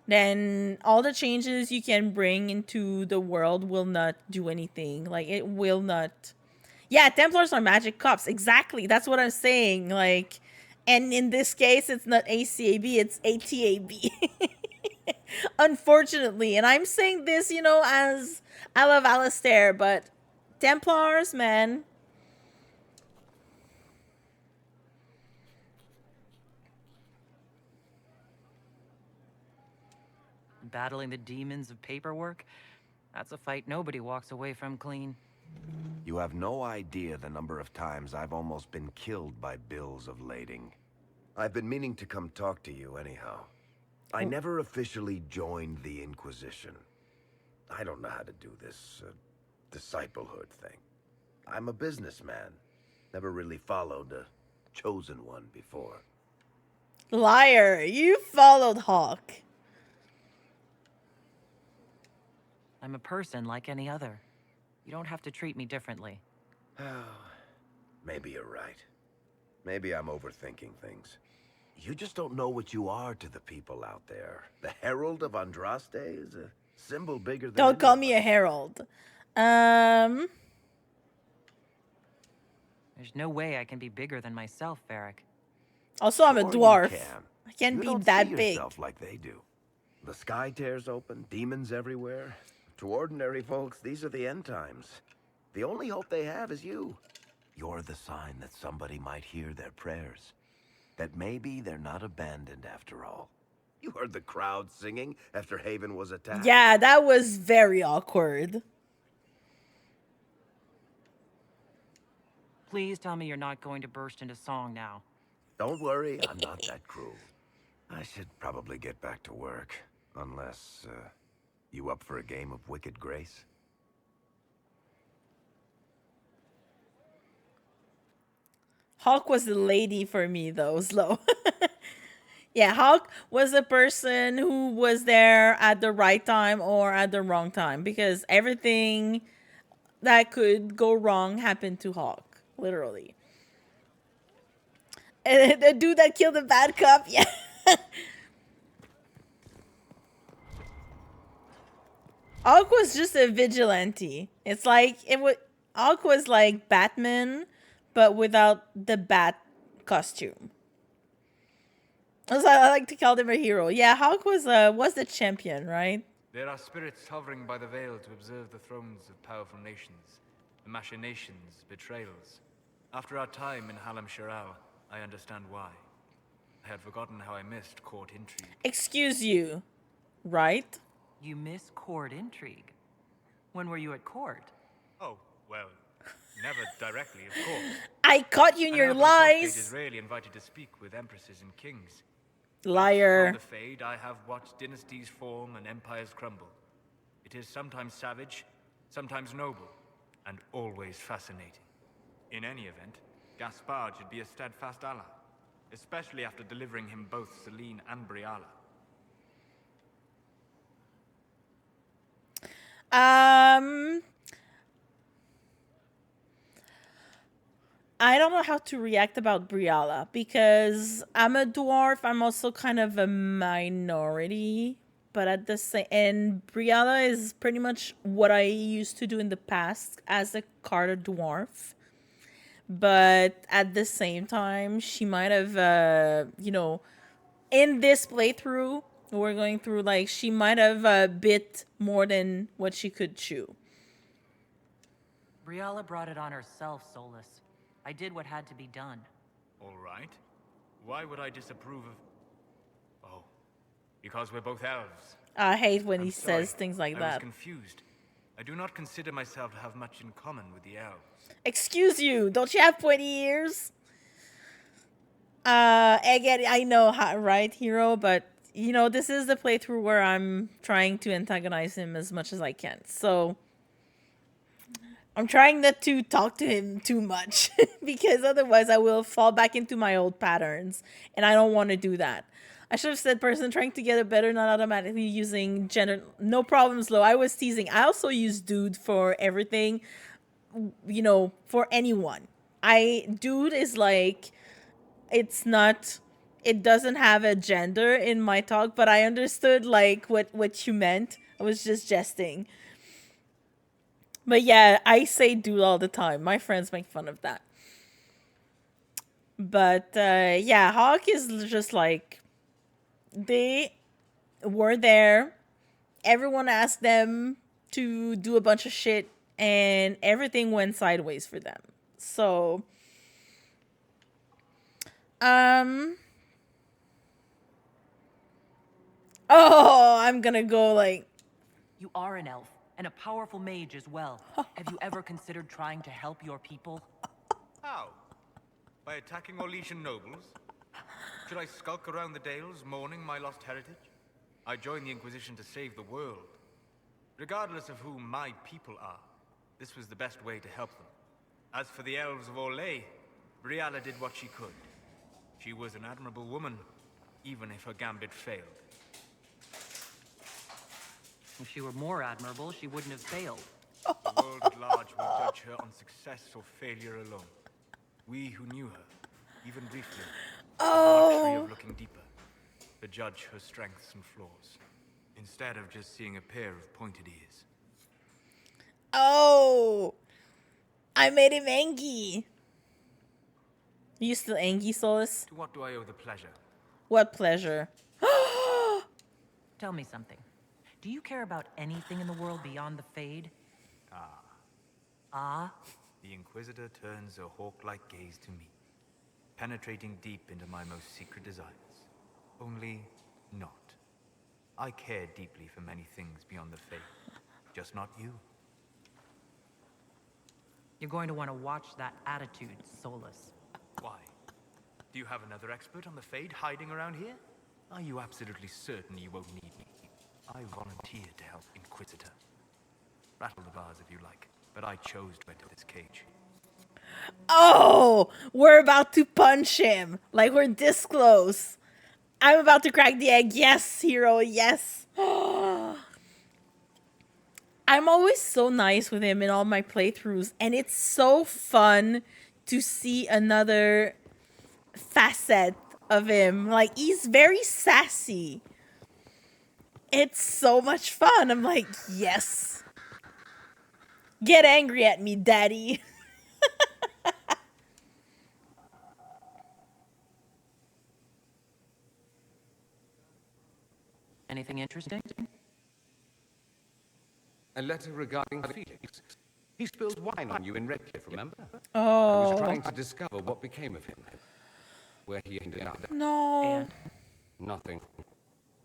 then all the changes you can bring into the world will not do anything. Like, it will not. Yeah, Templars are magic cops. Exactly. That's what I'm saying. Like, and in this case, it's not ACAB, it's ATAB. Unfortunately. And I'm saying this, you know, as I love Alistair, but Templars, man. Battling the demons of paperwork? That's a fight nobody walks away from clean. You have no idea the number of times I've almost been killed by bills of lading. I've been meaning to come talk to you anyhow. I never officially joined the Inquisition. I don't know how to do this disciplehood thing. I'm a businessman. Never really followed a chosen one before. Liar. You followed Hawk. I'm a person like any other. You don't have to treat me differently. Maybe you're right. Maybe I'm overthinking things. You just don't know what you are to the people out there. The Herald of Andraste is a symbol bigger than... Don't call me a herald. There's no way I can be bigger than myself, Varric. Also, I'm a dwarf. I can't be that big. Yourself like they do. The sky tears open, demons everywhere. To ordinary folks, these are the end times. The only hope they have is you. You're the sign that somebody might hear their prayers. That maybe they're not abandoned after all. You heard the crowd singing after Haven was attacked. Yeah, that was very awkward. Please tell me you're not going to burst into song now. Don't worry, I'm not that cruel. I should probably get back to work. Unless, you up for a game of Wicked Grace? Hawk was the lady for me, though, Slow. Yeah, Hawk was the person who was there at the right time or at the wrong time. Because everything that could go wrong happened to Hawk. Literally. And the dude that killed the bad cop, yeah. Hawk was just a vigilante. It's like Hawk was like Batman, but without the bat costume. I like to call him a hero. Yeah, Hawk was the champion, right? There are spirits hovering by the veil to observe the thrones of powerful nations, the machinations, betrayals. After our time in Halamshiral, I understand why. I had forgotten how I missed court intrigue. Excuse you, right? You miss court intrigue. When were you at court? Oh, well, never directly, of course. I caught you in your lies. Is rarely invited to speak with empresses and kings. Liar. From the Fade, I have watched dynasties form and empires crumble. It is sometimes savage, sometimes noble, and always fascinating. In any event, Gaspard should be a steadfast ally, especially after delivering him both Celine and Briala. I don't know how to react about Briala because I'm a dwarf. I'm also kind of a minority, but at the same, and Briala is pretty much what I used to do in the past as a Carter dwarf. But at the same time, she might have, you know, in this playthrough, we're going through, like, she might have bit more than what she could chew. Briala brought it on herself, Solus. I did what had to be done. All right. Why would I disapprove of... Oh. Because we're both elves. I hate when I'm he sorry. says things like I that. was confused. I do not consider myself to have much in common with the elves. Excuse you, don't you have 20 years? Again, I know, right, Hero, but you know, this is the playthrough where I'm trying to antagonize him as much as I can. So I'm trying not to talk to him too much because otherwise I will fall back into my old patterns, and I don't want to do that. I should have said person trying to get it better, not automatically using gender. No problems, Lo. I was teasing. I also use dude for everything, you know, for anyone. Dude is like, it's not, it doesn't have a gender in my talk, but I understood like what you meant. I was just jesting. But yeah, I say dude all the time. My friends make fun of that. But yeah, Hawk is just like, they were there. Everyone asked them to do a bunch of shit, and everything went sideways for them. So, oh, I'm gonna go like, You are an elf, and a powerful mage as well. Have you ever considered trying to help your people? How? By attacking Orlesian nobles? Should I skulk around the Dales, mourning my lost heritage? I joined the Inquisition to save the world. Regardless of who my people are, this was the best way to help them. As for the elves of Orlais, Brialla did what she could. She was an admirable woman, even if her gambit failed. If she were more admirable, she wouldn't have failed. The world at large will judge her on success or failure alone. We who knew her, even briefly, have the luxury of looking deeper, to judge her strengths and flaws, instead of just seeing a pair of pointed ears. oh, I made him angry. You still angry, Solus? To what do I owe the pleasure? What pleasure? Tell me something. Do you care about anything in the world beyond the Fade? Ah. Ah? The Inquisitor turns a hawk-like gaze to me, penetrating deep into my most secret desires. Only not. I care deeply for many things beyond the Fade, just not you. You're going to want to watch that attitude, Solus. Why? Do you have another expert on the Fade hiding around here? Are you absolutely certain you won't need me? I volunteered to help Inquisitor. Rattle the bars if you like, but I chose to enter this cage. Oh, we're about to punch him. Like we're this close. I'm about to crack the egg. Yes, Hero, yes. I'm always so nice with him in all my playthroughs, and it's so fun to see another facet of him. Like, he's very sassy. It's so much fun. I'm like, yes. Get angry at me, daddy. Anything interesting? A letter regarding Felix. He spilled wine on you in Redcliffe, remember? Oh. I was trying to discover what became of him. Where he ended up. No. Nothing.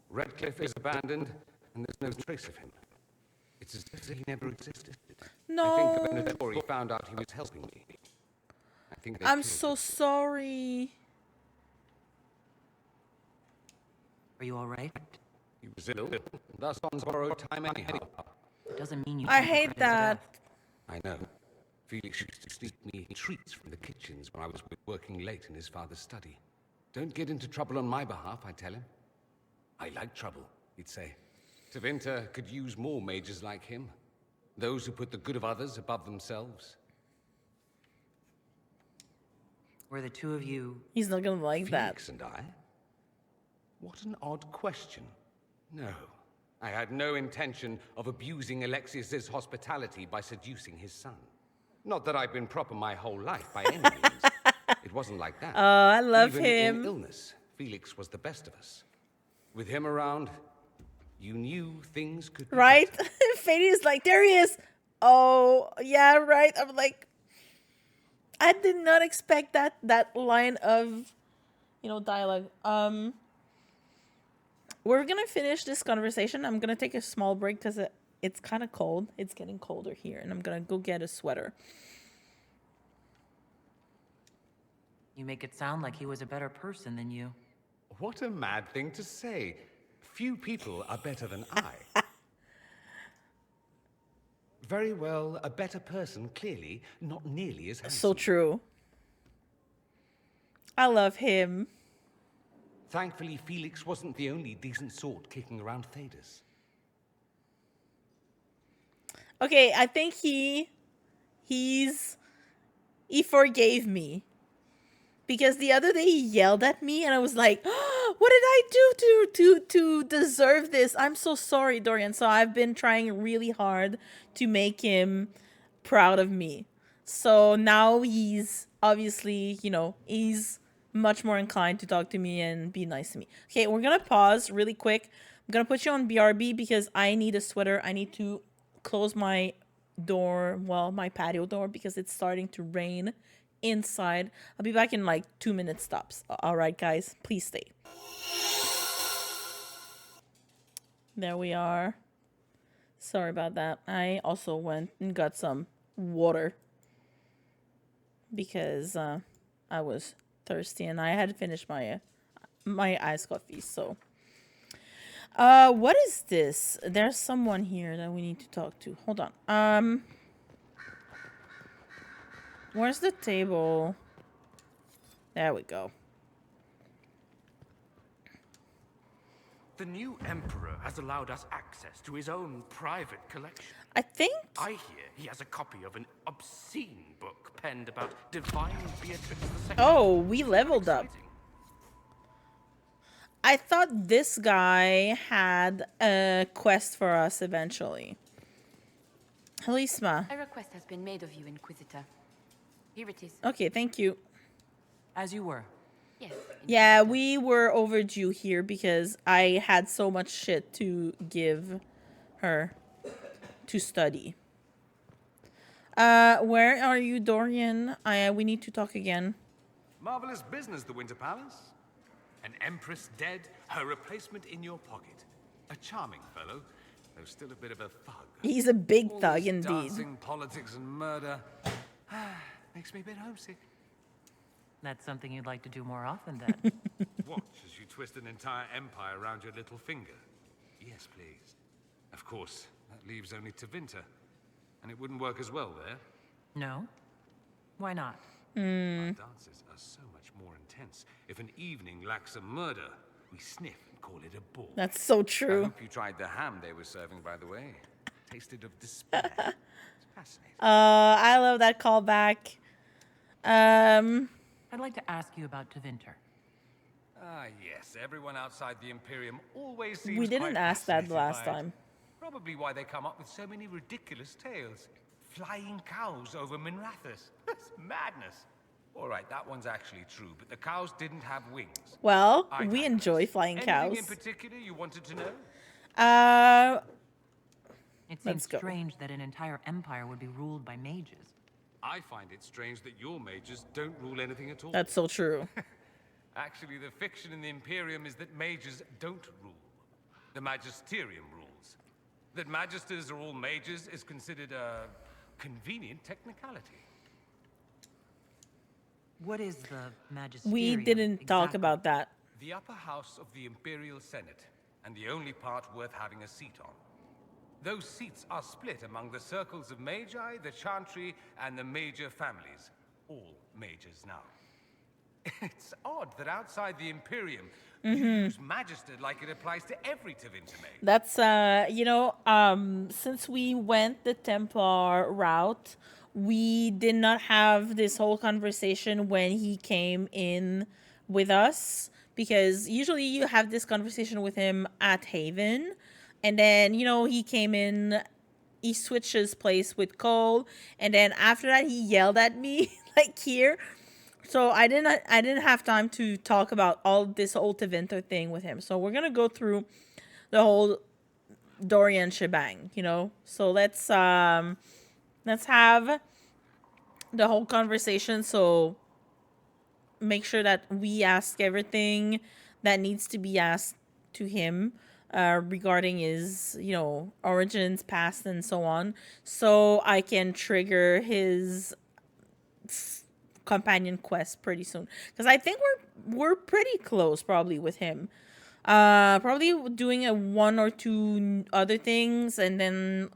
Redcliffe is abandoned, and there's no trace of him. It's as if he never existed. No. I think the Venatori found out he was helping me. I think I'm so sorry. Are you all right? He was ill, thus on borrowed time anyhow. Doesn't mean you I hate that. I know. Felix used to sneak me treats from the kitchens when I was working late in his father's study. Don't get into trouble on my behalf, I tell him. I like trouble, he'd say. Tevinter could use more mages like him. Those who put the good of others above themselves. Were the two of you... He's not gonna like Felix that. and I? What an odd question. No. I had no intention of abusing Alexius's hospitality by seducing his son. Not that I've been proper my whole life, by any means. It wasn't like that. Oh, I love Even him. in illness, Felix was the best of us. With him around, you knew things could be Right? Fadi's like, there he is. Oh, yeah, right. I'm like, I did not expect that line of, you know, dialogue. we're gonna finish this conversation. I'm gonna take a small break because it's kind of cold. It's getting colder here, and I'm gonna go get a sweater. You make it sound like he was a better person than you. What a mad thing to say. Few people are better than I. Very well, a better person, clearly, not nearly as handsome. So true. I love him. Thankfully, Felix wasn't the only decent sort kicking around Thedas. Okay, I think he forgave me. Because the other day he yelled at me and I was like, oh, what did I do to deserve this? I'm so sorry, Dorian. So I've been trying really hard to make him proud of me. So now he's obviously, you know, he's much more inclined to talk to me and be nice to me. Okay, we're going to pause really quick. I'm going to put you on BRB because I need a sweater. I need to close my door, well, my patio door, because it's starting to rain inside. I'll be back in like 2 minutes stops. All right, guys, please stay. There we are. Sorry about that. I also went and got some water because I was thirsty and I had finished my iced coffee. So what is this? There's someone here that we need to talk to. Hold on. Where's the table? There we go. The new Emperor has allowed us access to his own private collection. I think... I hear he has a copy of an obscene book penned about divine Beatrix II. Oh, we leveled up. I thought this guy had a quest for us eventually. Halisma. A request has been made of you, Inquisitor. Here it is. Okay, thank you. As you were. Yes. Yeah, we were overdue here because I had so much shit to give her to study. Where are you, Dorian? We need to talk again. Marvelous business, the Winter Palace. An empress dead, her replacement in your pocket. A charming fellow, though still a bit of a thug. He's a big All thug this indeed. Dancing, politics, and murder. Makes me a bit homesick. That's something you'd like to do more often, then. Watch as you twist an entire empire around your little finger. Yes, please. Of course, that leaves only Tevinter. And it wouldn't work as well there. No? Why not? Our dances are so much more intense. If an evening lacks a murder, we sniff and call it a ball. That's so I true. hope you tried the ham they were serving, by the way. Tasted of despair. It's fascinating. I love that callback. I'd like to ask you about Tevinter. Ah, yes. Everyone outside the Imperium always seems We didn't quite ask that fascinated last by it. time. Probably why they come up with so many ridiculous tales. Flying cows over Minrathous. That's madness. All right, that one's actually true, but the cows didn't have wings. Well, I we enjoy flying cows. Anything in particular you wanted to know? It seems Let's go. strange that an entire empire would be ruled by mages. I find it strange that your mages don't rule anything at all. That's so true. Actually, the fiction in the Imperium is that mages don't rule. The magisterium rules. That magisters are all mages is considered a convenient technicality. What is the magisterium? We didn't talk about that. The upper house of the Imperial Senate, and the only part worth having a seat on. Those seats are split among the circles of magi, the chantry, and the major families. All mages now. It's odd that outside the Imperium, you use magister like it applies to every Tevinter mage. That's, since we went the Templar route, we did not have this whole conversation when he came in with us. Because usually you have this conversation with him at Haven. And then, he came in, he switched his place with Cole. And then after that, he yelled at me, like here. So I didn't have time to talk about all this whole Tevinter thing with him. So we're going to go through the whole Dorian shebang, So let's have the whole conversation. So make sure that we ask everything that needs to be asked to him regarding his, origins, past, and so on, so I can trigger his companion quest pretty soon. Because I think we're pretty close, probably, with him. Probably doing a one or two other things, and then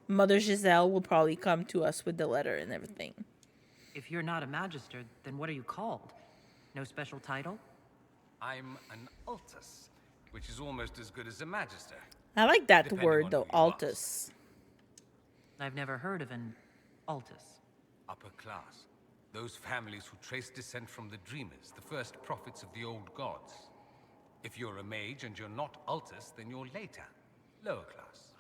Mother Giselle will probably come to us with the letter and everything. If you're not a magister, then what are you called? No special title? I'm an altus, which is almost as good as a magister. I like that depending word on though, who you altus. I've never heard of an altus. Upper class. Those families who trace descent from the Dreamers, the first prophets of the old gods. If you're a mage and you're not altus, then you're Leitan, lower class.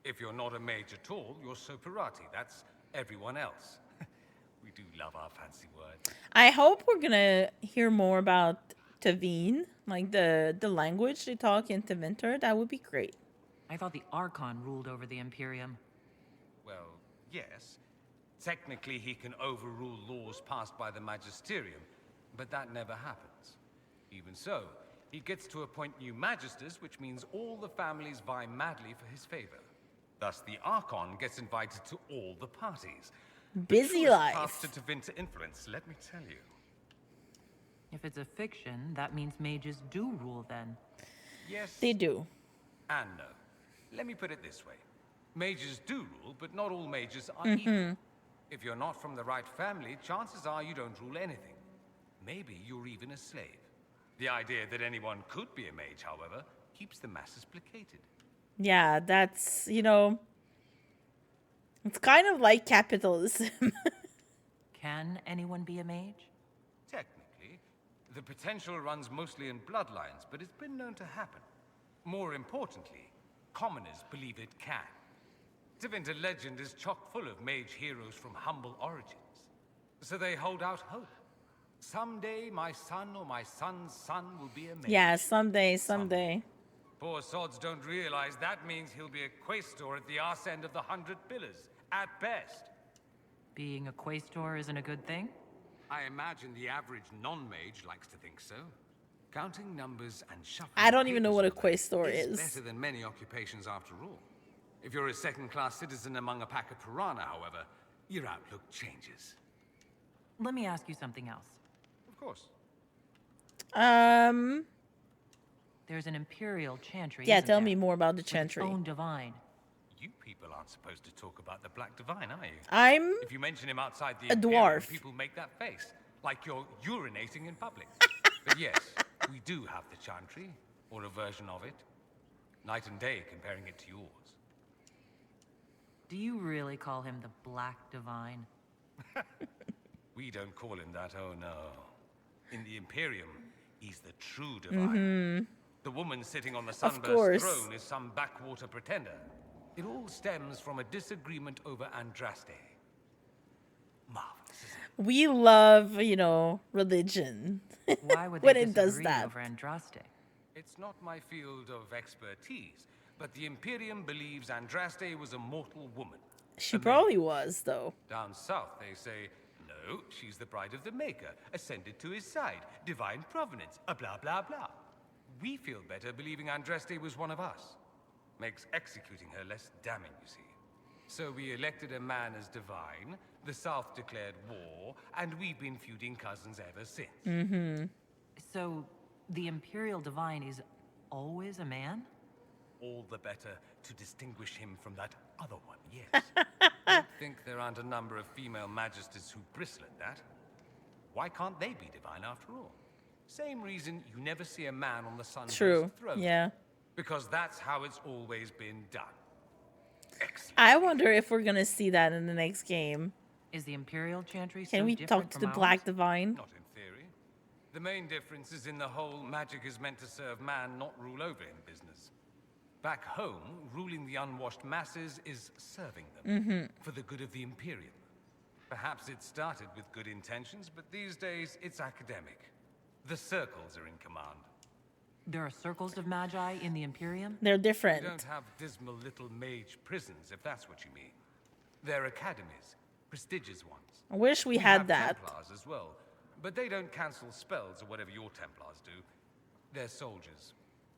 If you're not a mage at all, you're Soperati. That's everyone else. We do love our fancy words. I hope we're gonna hear more about Tavine, like the language they talk in Tevinter. That would be great. I thought the Archon ruled over the Imperium. Well, yes. Technically, he can overrule laws passed by the Magisterium, but that never happens. Even so, he gets to appoint new magisters, which means all the families vie madly for his favor. Thus, the Archon gets invited to all the parties. Busy life. Path to Tevinter influence, let me tell you. If it's a fiction, that means mages do rule then. Yes. They do. And no. Let me put it this way. Mages do rule, but not all mages are equal. If you're not from the right family, chances are you don't rule anything. Maybe you're even a slave. The idea that anyone could be a mage, however, keeps the masses placated. Yeah, that's, it's kind of like capitalism. Can anyone be a mage? Technically, the potential runs mostly in bloodlines, but it's been known to happen. More importantly, commoners believe it can. Tevinter legend is chock full of mage heroes from humble origins. So they hold out hope. Someday my son or my son's son will be a mage. Yeah, someday. Poor sods don't realize that means he'll be a quaestor at the arse end of the 100 Pillars, at best. Being a quaestor isn't a good thing? I imagine the average non-mage likes to think so. Counting numbers and shuffling I don't even know what a papers quaestor is is. better than many occupations after all. If you're a second-class citizen among a pack of piranha, however, your outlook changes. Let me ask you something else. Of course. There's an Imperial Chantry. Yeah, isn't tell there? me more about the With its Chantry. own divine. You people aren't supposed to talk about the Black Divine, are you? I'm If you mention him outside the a Imperium, dwarf. people make that face, like you're urinating in public. But yes, we do have the Chantry, or a version of it. Night and day comparing it to yours. Do you really call him the Black Divine? We don't call him that, oh no. In the Imperium, he's the true divine. The woman sitting on the sunburst course. throne is some backwater pretender. It all stems from a disagreement over Andraste. Marvelous, isn't it? We love, religion. Why would when they it does disagree that. over Andraste? It's not my field of expertise, but the Imperium believes Andraste was a mortal woman. She probably was, though. Down south, they say, no, she's the bride of the Maker, ascended to his side, divine provenance, blah, blah, blah. We feel better believing Andraste was one of us. Makes executing her less damning, you see. So we elected a man as divine, the South declared war, and we've been feuding cousins ever since. So, the Imperial Divine is always a man? All the better to distinguish him from that other one, yes. I think there aren't a number of female magisters who bristle at that. Why can't they be divine after all? Same reason you never see a man on the sun's True. throne. Yeah. Because that's how it's always been done. Excellent. I wonder if we're gonna see that in the next game. Is the Imperial Chantry Can so we different talk to from the Black ours? Divine? Not in theory. The main difference is in the whole magic is meant to serve man, not rule over him business. Back home, ruling the unwashed masses is serving them for the good of the Imperium. Perhaps it started with good intentions, but these days it's academic. The circles are in command. There are circles of magi in the Imperium? They're We different. don't have dismal little mage prisons, if that's what you mean. They're academies, prestigious ones. I wish we have had that. Templars as well, but they don't cancel spells or whatever your Templars do. They're soldiers.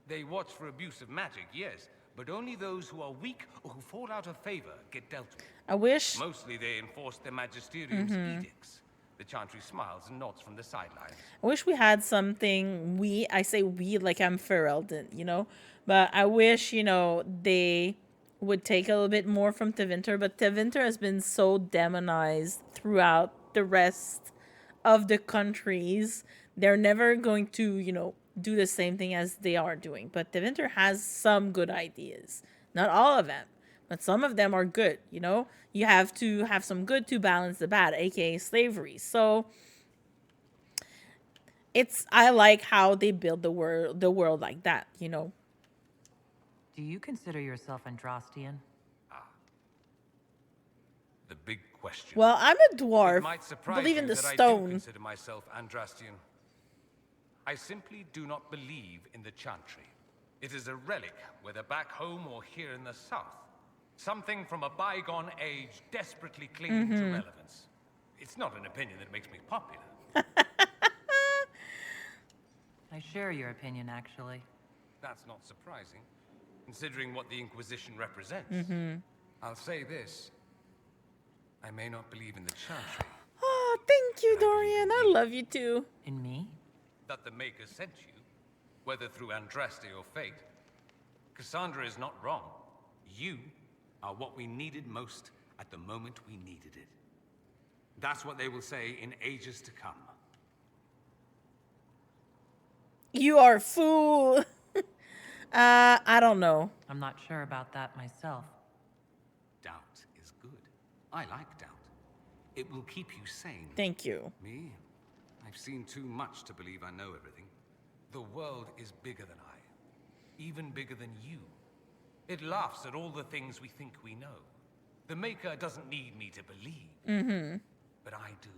They watch for abuse of magic, yes, but only those who are weak or who fall out of favor get dealt with. I wish. Mostly they enforce their magisterium's edicts. The Chantry smiles and nods from the sidelines. I wish we had something. I say we like I'm Ferelden, but I wish they would take a little bit more from Tevinter. But Tevinter has been so demonized throughout the rest of the countries. They're never going to do the same thing as they are doing. But Tevinter has some good ideas, not all of them. But some of them are good, You have to have some good to balance the bad, aka slavery. So I like how they build the world like that, Do you consider yourself Andrastian? The big question. Well, I'm a dwarf. It might surprise Believe in you the that I stone. do consider myself Andrastian. I simply do not believe in the Chantry. It is a relic, whether back home or here in the south. Something from a bygone age desperately clinging to relevance. It's not an opinion that makes me popular. I share your opinion, actually. That's not surprising, considering what the Inquisition represents. I'll say this. I may not believe in the Chantry. Oh, thank you, Dorian. I love you too. In me? That the Maker sent you, whether through Andraste or fate. Cassandra is not wrong. You are what we needed most at the moment we needed it. That's what they will say in ages to come. You are a fool. I don't know. I'm not sure about that myself. Doubt is good. I like doubt. It will keep you sane. Thank you. Me? I've seen too much to believe I know everything. The world is bigger than I. Even bigger than you. It laughs at all the things we think we know. The Maker doesn't need me to believe. But I do.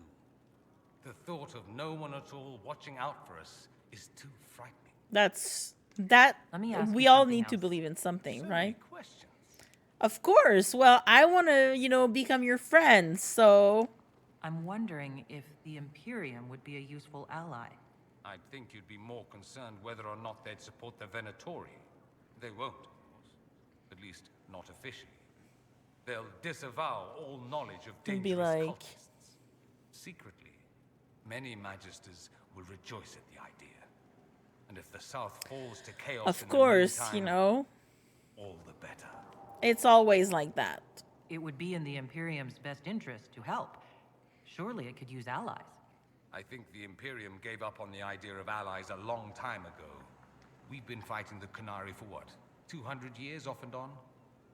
The thought of no one at all watching out for us is too frightening. Let me ask we you all something need to else. believe in something, So right? many questions. Of course. Well, I want to, become your friend, so... I'm wondering if the Imperium would be a useful ally. I'd think you'd be more concerned whether or not they'd support the Venatori. They won't, of course. At least, not officially. They'll disavow all knowledge of And be dangerous like- cultists. Secretly, many Magisters will rejoice at the idea. And if the South falls to chaos Of in course, the meantime, you all the better. It's always like that. It would be in the Imperium's best interest to help. Surely it could use allies. I think the Imperium gave up on the idea of allies a long time ago. We've been fighting the Qunari for what, 200 years off and on?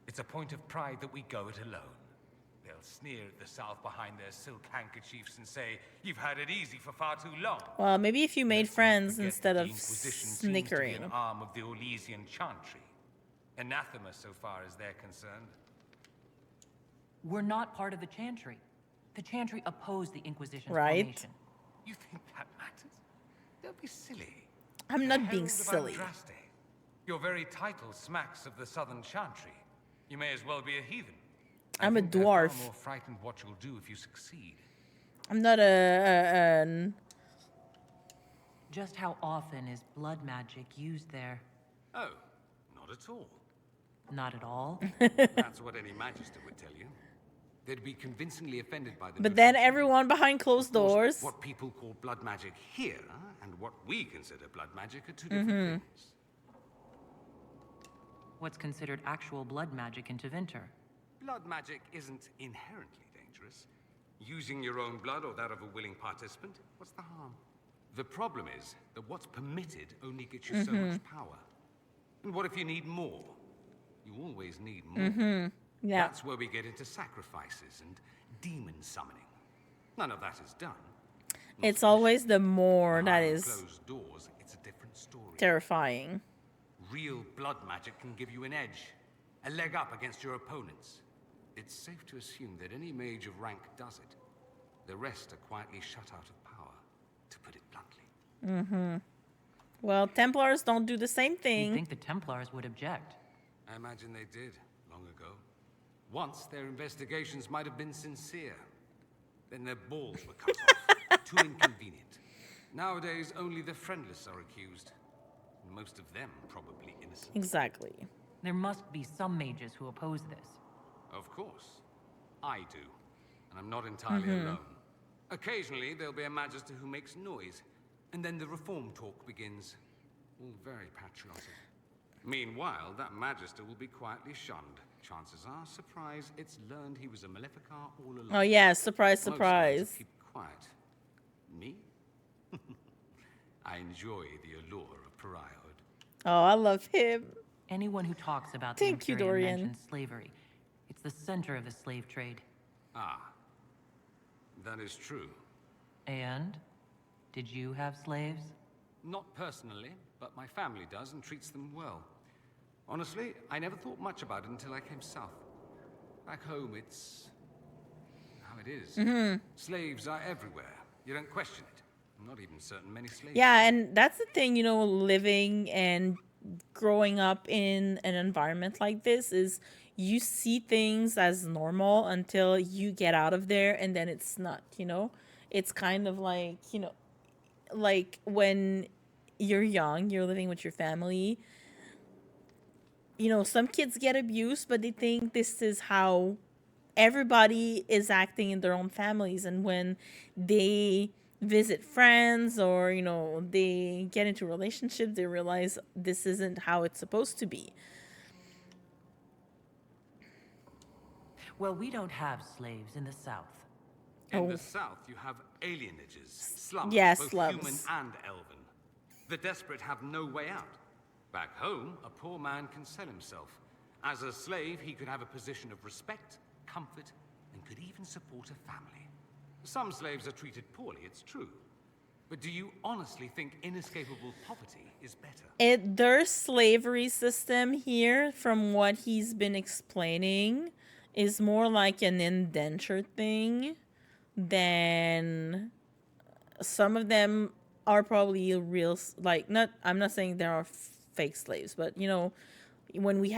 It's a point of pride that we go it alone. They'll sneer at the South behind their silk handkerchiefs and say, "You've had it easy for far too long." Well, maybe if you made friends Forget instead that of the Inquisition seems to be snickering. an arm of the Orlesian Chantry. Anathema so far as they're concerned. We're not part of the Chantry. The Chantry opposed the Inquisition's Right. formation. You think that matters? Don't be silly. I'm The not being Herald of silly. Andraste. Your very title smacks of the Southern Chantry. You may as well be a heathen. I'm a think they're far dwarf. more frightened what you'll do if you succeed. I'm not a Just how often is blood magic used there? Oh, not at all. Not at all. That's what any magister would tell you. They'd be convincingly offended by the But then notion. everyone behind closed Of course, doors. what people call blood magic here and what we consider blood magic are two different things. What's considered actual blood magic in Tevinter? Blood magic isn't inherently dangerous. Using your own blood or that of a willing participant, what's the harm? The problem is that what's permitted only gets you so much power. And what if you need more? You always need more. Yeah. That's where we get into sacrifices and demon summoning. None of that is done. It's always the more that Behind is closed doors, it's a different story. terrifying. Real blood magic can give you an edge, a leg up against your opponents. It's safe to assume that any mage of rank does it. The rest are quietly shut out of power, to put it bluntly. Well, Templars don't do the same You'd thing. think the Templars would object. I imagine they did, long ago. Once their investigations might have been sincere. Then their balls were cut off. Too inconvenient. Nowadays, only the friendless are accused. Most of them probably innocent. Exactly. There must be some mages who oppose this. Of course. I do. And I'm not entirely alone. Occasionally, there'll be a magister who makes noise, and then the reform talk begins. All very patriotic. Meanwhile, that magister will be quietly shunned. Chances are, surprise, it's learned he was a Maleficar all along. Oh yeah, surprise, Most surprise. knights keep quiet. Me? I enjoy the allure of pariahhood. Oh, I love him. Anyone who talks about Thank the you, Imperium Dorian. mentions slavery. It's the center of the slave trade. Ah. That is true. And? Did you have slaves? Not personally, but my family does and treats them well. Honestly, I never thought much about it until I came south. Back home, it's how it is. Slaves are everywhere. You don't question it. I'm not even certain many slaves. Yeah, and that's the thing, you know, living and growing up in an environment like this is you see things as normal until you get out of there, and then it's not, you know? It's kind of like, you know, like when you're young, you're living with your family. You know, some kids get abused, but they think this is how everybody is acting in their own families. And when they visit friends or, you know, they get into relationships, they realize this isn't how it's supposed to be. Well, we don't have slaves in the South. In the south, you have alienages, slums, Yeah, both slums. human and elven. The desperate have no way out. Back home, a poor man can sell himself. As a slave, he could have a position of respect, comfort, and could even support a family. Some slaves are treated poorly, it's true. But do you honestly think inescapable poverty is better? Their slavery system here, from what he's been explaining, is more like an indentured thing than some of them are probably real, like, not, I'm not saying there are fake slaves, but you know, when we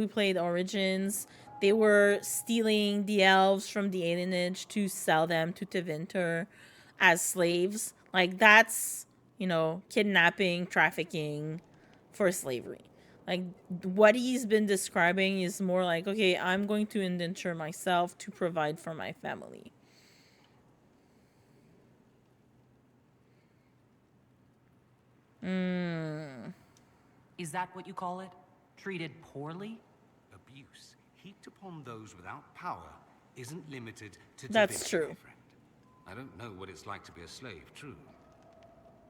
played Origins, they were stealing the elves from the alienage to sell them to Tevinter as slaves. Like, that's, you know, kidnapping, trafficking for slavery. Like, what he's been describing is more like, okay, I'm going to indenture myself to provide for my family. Is that what you call it? Treated poorly? Abuse heaped upon those without power isn't limited to That's divinity, true. my friend. I don't know what it's like to be a slave, true.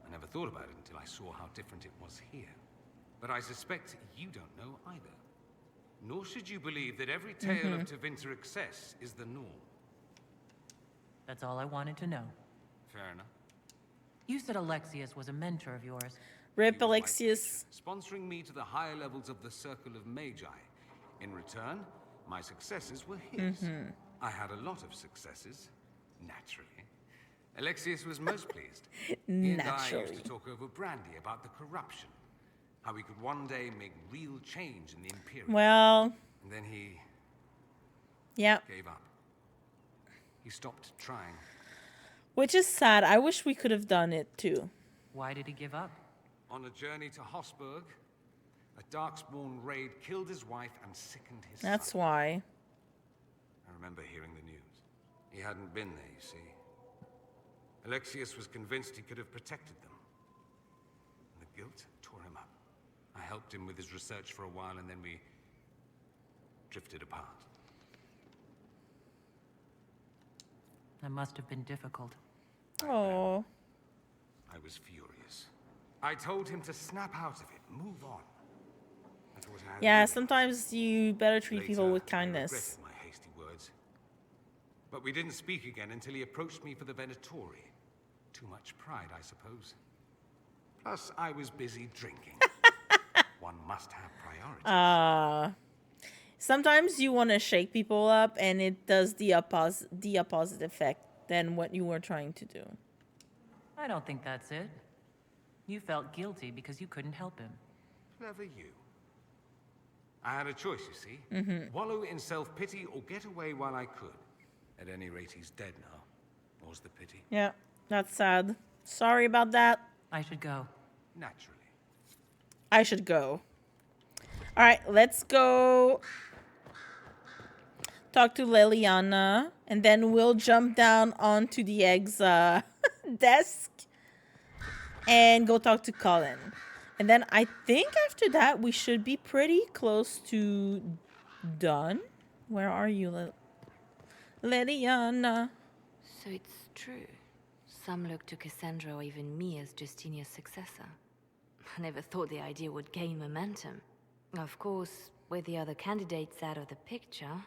I never thought about it until I saw how different it was here. But I suspect you don't know either. Nor should you believe that every tale of Tevinter excess is the norm. That's all I wanted to know. Fair enough. You said Alexius was a mentor of yours. Rip Alexius. Sponsoring me to the higher levels of the Circle of Magi. In return, my successes were his. I had a lot of successes, naturally. Alexius was most pleased. He and I used to talk over brandy about the corruption. How we could one day make real change in the Imperium. Well, And then he yeah. gave up. He stopped trying. Which is sad. I wish we could have done it too. Why did he give up? On a journey to Hosburg, a Darkspawn raid killed his wife and sickened his That's son. why. I remember hearing the news. He hadn't been there, you see. Alexius was convinced he could have protected them. And the guilt tore him up. I helped him with his research for a while, and then we drifted apart. That must have been difficult. Oh. I was furious. I told him to snap out of it, move on. I thought I had Yeah, really- sometimes you better treat people with Later, I kindness. regretted my hasty words. But we didn't speak again until he approached me for the Venatori. Too much pride, I suppose. Plus, I was busy drinking. One must have priorities. Sometimes you want to shake people up, and it does the opposite effect than what you were trying to do. I don't think that's it. You felt guilty because you couldn't help him. Clever you. I had a choice, you see. Wallow in self-pity or get away while I could. At any rate, he's dead now. More's the pity. Yeah, that's sad. Sorry about that. I should go. Naturally. I should go. All right, let's go talk to Liliana, and then we'll jump down onto the egg's desk and go talk to Colin. And then I think after that, we should be pretty close to done. Where are you, Liliana? So it's true. Some look to Cassandra or even me as Justinia's successor. I never thought the idea would gain momentum. Of course, with the other candidates out of the picture...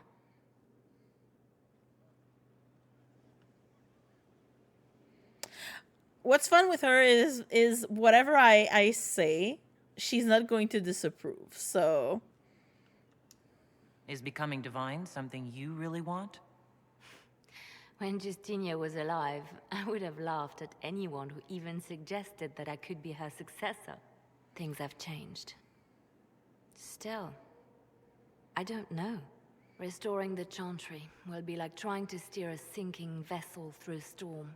What's fun with her is whatever I say, she's not going to disapprove, so... Is becoming divine something you really want? When Justinia was alive, I would have laughed at anyone who even suggested that I could be her successor. Things have changed. Still, I don't know. Restoring the Chantry will be like trying to steer a sinking vessel through a storm.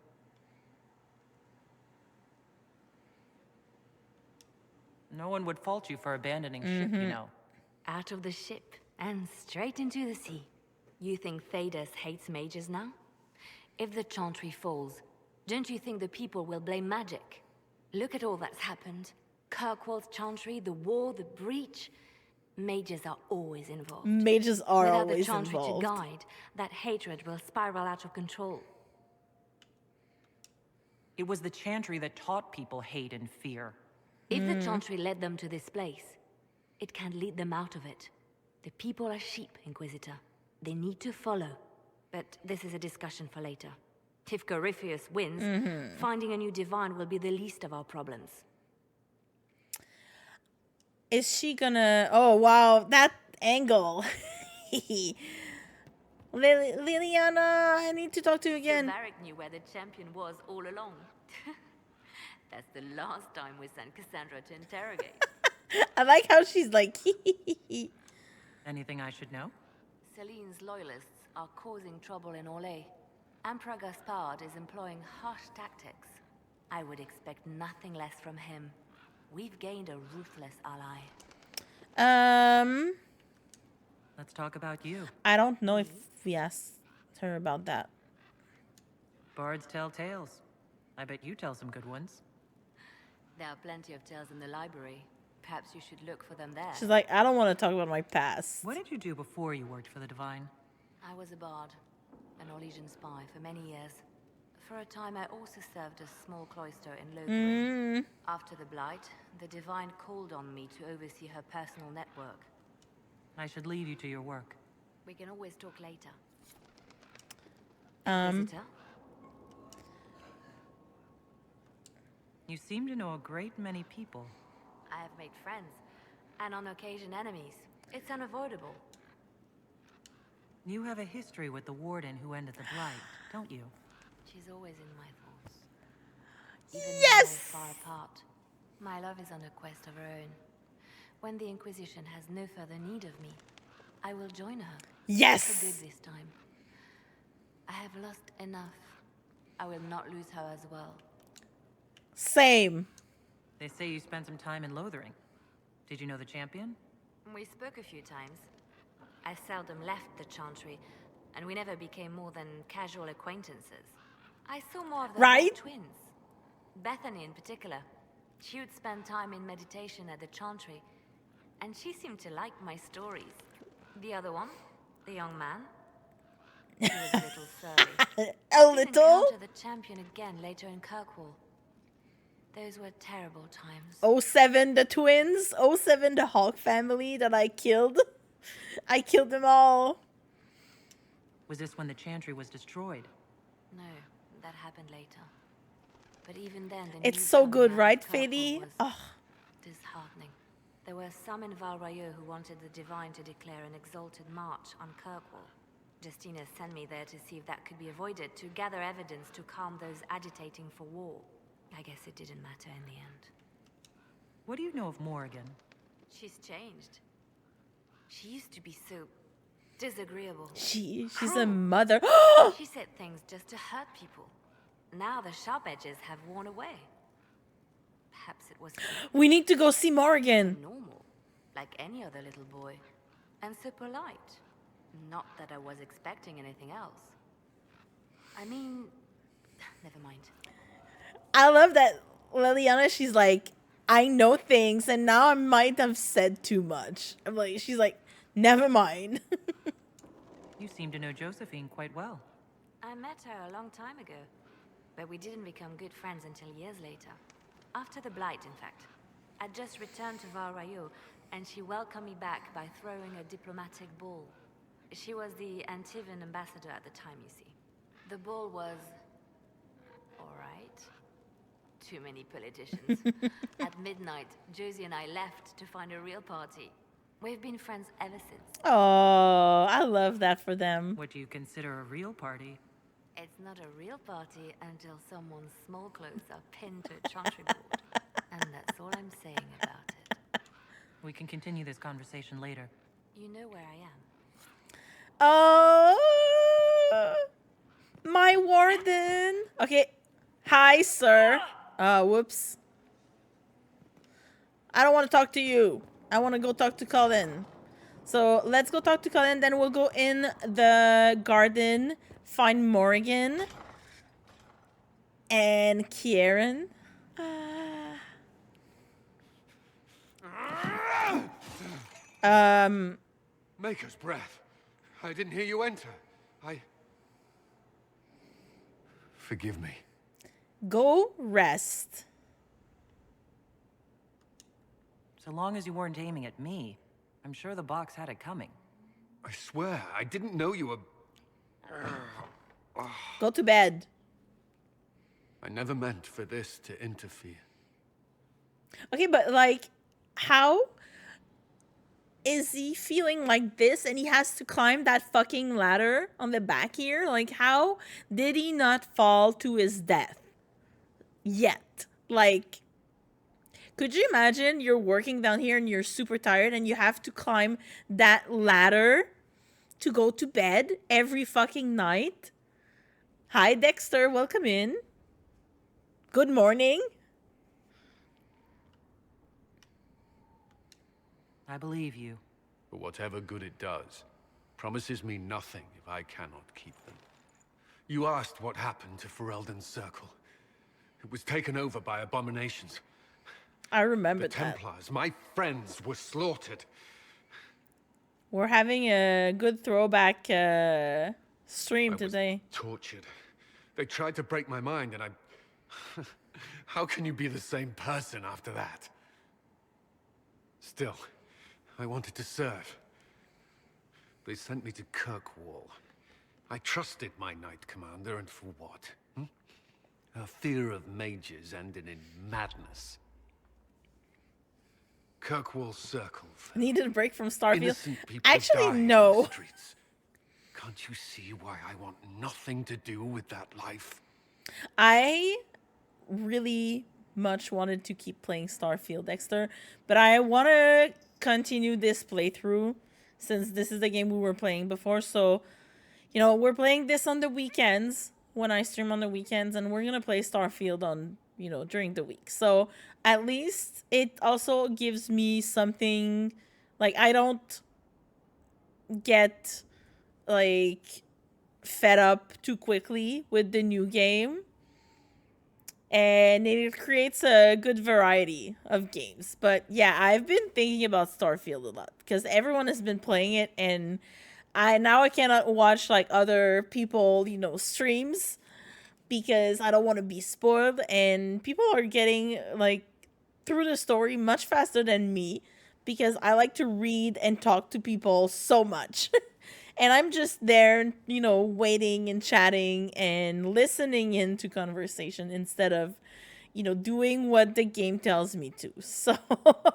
No one would fault you for abandoning ship, you know. Out of the ship and straight into the sea. You think Thedas hates mages now? If the Chantry falls, don't you think the people will blame magic? Look at all that's happened. Kirkwall's Chantry, the war, the breach. Mages are always involved. Mages are Without always the Chantry involved. to guide, that hatred will spiral out of control. It was the Chantry that taught people hate and fear. If the Chantry led them to this place, it can lead them out of it. The people are sheep, Inquisitor. They need to follow. But this is a discussion for later. If Corypheus wins, finding a new divine will be the least of our problems. Is she gonna... Oh, wow, that angle. Liliana, I need to talk to you again. Varric knew where the champion was all along. That's the last time we sent Cassandra to interrogate. I like how she's like, Anything I should know? Celine's loyalists are causing trouble in Orlais. Emperor Gaspard is employing harsh tactics. I would expect nothing less from him. We've gained a ruthless ally. Let's talk about you. I don't know if we asked her about that. Bards tell tales. I bet you tell some good ones. There are plenty of tales in the library. Perhaps you should look for them there. She's like, I don't want to talk about my past. What did you do before you worked for the Divine? I was a bard, an Orlesian spy for many years. For a time, I also served a small cloister in Lotharing. After the Blight, the Divine called on me to oversee her personal network. I should leave you to your work. We can always talk later. Visitor? You seem to know a great many people. I have made friends, and on occasion enemies. It's unavoidable. You have a history with the Warden who ended the Blight, don't you? She's always in my thoughts. Even though we're far apart, my love is on a quest of her own. When the Inquisition has no further need of me, I will join her. Yes! For good this time. I have lost enough. I will not lose her as well. Same. They say you spent some time in Lothering. Did you know the champion? We spoke a few times. I seldom left the Chantry, and we never became more than casual acquaintances. I saw more of the twins. Bethany in particular. She would spend time in meditation at the Chantry, and she seemed to like my stories. The other one, the young man, he was a little surly. A little? Encounter the champion again later in Kirkwall. Those were terrible times. 07 the twins, 07 the Hawk family that I killed. I killed them all. Was this when the Chantry was destroyed? No, that happened later. But even then, the It's news so coming good, out right, of Kirkwall Feli? was Oh. disheartening. There were some in Val Royeaux who wanted the Divine to declare an exalted march on Kirkwall. Justina sent me there to see if that could be avoided, to gather evidence to calm those agitating for war. I guess it didn't matter in the end. What do you know of Morrigan? She's changed. She used to be so disagreeable. She's cruel. a mother. She said things just to hurt people. Now the sharp edges have worn away. Perhaps it was We need to go see Morgan. normal, like any other little boy. And so polite. Not that I was expecting anything else. I mean, never mind. I love that Liliana, she's like, I know things and now I might have said too much. I'm like, she's like, never mind. You seem to know Josephine quite well. I met her a long time ago, but we didn't become good friends until years later. After the Blight, in fact. I'd just returned to Val Rayo, and she welcomed me back by throwing a diplomatic ball. She was the Antivan ambassador at the time, you see. The ball was... alright. Too many politicians. At midnight, Josie and I left to find a real party. We've been friends ever since. Oh, I love that for them. What do you consider a real party? It's not a real party until someone's small clothes are pinned to a chantry board. And that's all I'm saying about it. We can continue this conversation later. You know where I am. Oh, my warden. Okay. Hi, sir. Whoops. I don't want to talk to you. I want to go talk to Colin. So let's go talk to Colin. Then we'll go in the garden, find Morgan and Kieran. Maker's breath. I didn't hear you enter. Forgive me. Go rest. So long as you weren't aiming at me, I'm sure the box had it coming. I swear, I didn't know you were... Go to bed. I never meant for this to interfere. Okay, but like, how is he feeling like this and he has to climb that fucking ladder on the back here? Like, how did he not fall to his death yet? Like, could you imagine you're working down here and you're super tired and you have to climb that ladder to go to bed every fucking night? Hi, Dexter. Welcome in. Good morning. I believe you. But whatever good it does, promises me nothing if I cannot keep them. You asked what happened to Ferelden's Circle. It was taken over by abominations. I remember that. The Templars, my friends, were slaughtered. We're having a good throwback stream today. Tortured. They tried to break my mind and I... How can you be the same person after that? Still, I wanted to serve. They sent me to Kirkwall. I trusted my Knight Commander, and for what? Her fear of mages ended in madness. Kirkwall Circle. Needed a break from Starfield. Innocent people Actually, die no. in the streets. Can't you see why I want nothing to do with that life? I really much wanted to keep playing Starfield, Dexter, but I want to continue this playthrough since this is the game we were playing before. So, you know, we're playing this on the weekends when I stream on the weekends, and we're going to play Starfield on, you know, during the week. So at least it also gives me something, like, I don't get like fed up too quickly with the new game, and it creates a good variety of games. But yeah, I've been thinking about Starfield a lot because everyone has been playing it, and I cannot watch like other people, you know, streams because I don't want to be spoiled, and people are getting like through the story much faster than me because I like to read and talk to people so much. And I'm just there, you know, waiting and chatting and listening into conversation instead of, you know, doing what the game tells me to. So, but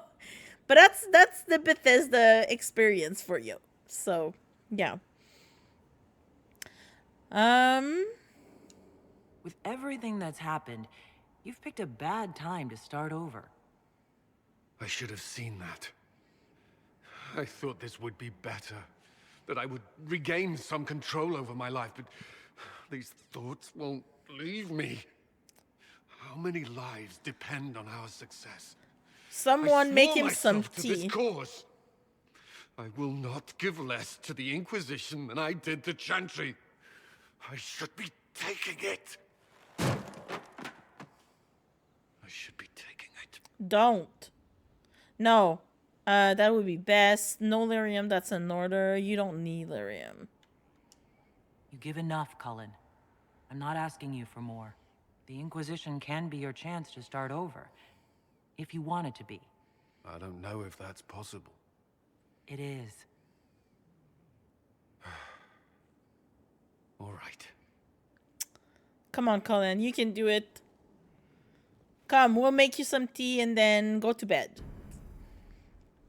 that's the Bethesda experience for you. So, yeah. With everything that's happened, you've picked a bad time to start over. I should have seen that. I thought this would be better. That I would regain some control over my life, but these thoughts won't leave me. How many lives depend on our success? Someone make him myself some to tea. this cause. I will not give less to the Inquisition than I did to Chantry. I should be taking it. I should be taking it. Don't. No. That would be best. No lyrium, that's an order. You don't need lyrium. You give enough, Cullen. I'm not asking you for more. The Inquisition can be your chance to start over. If you want it to be. I don't know if that's possible. It is. All right. Come on, Cullen. You can do it. Come, we'll make you some tea and then go to bed.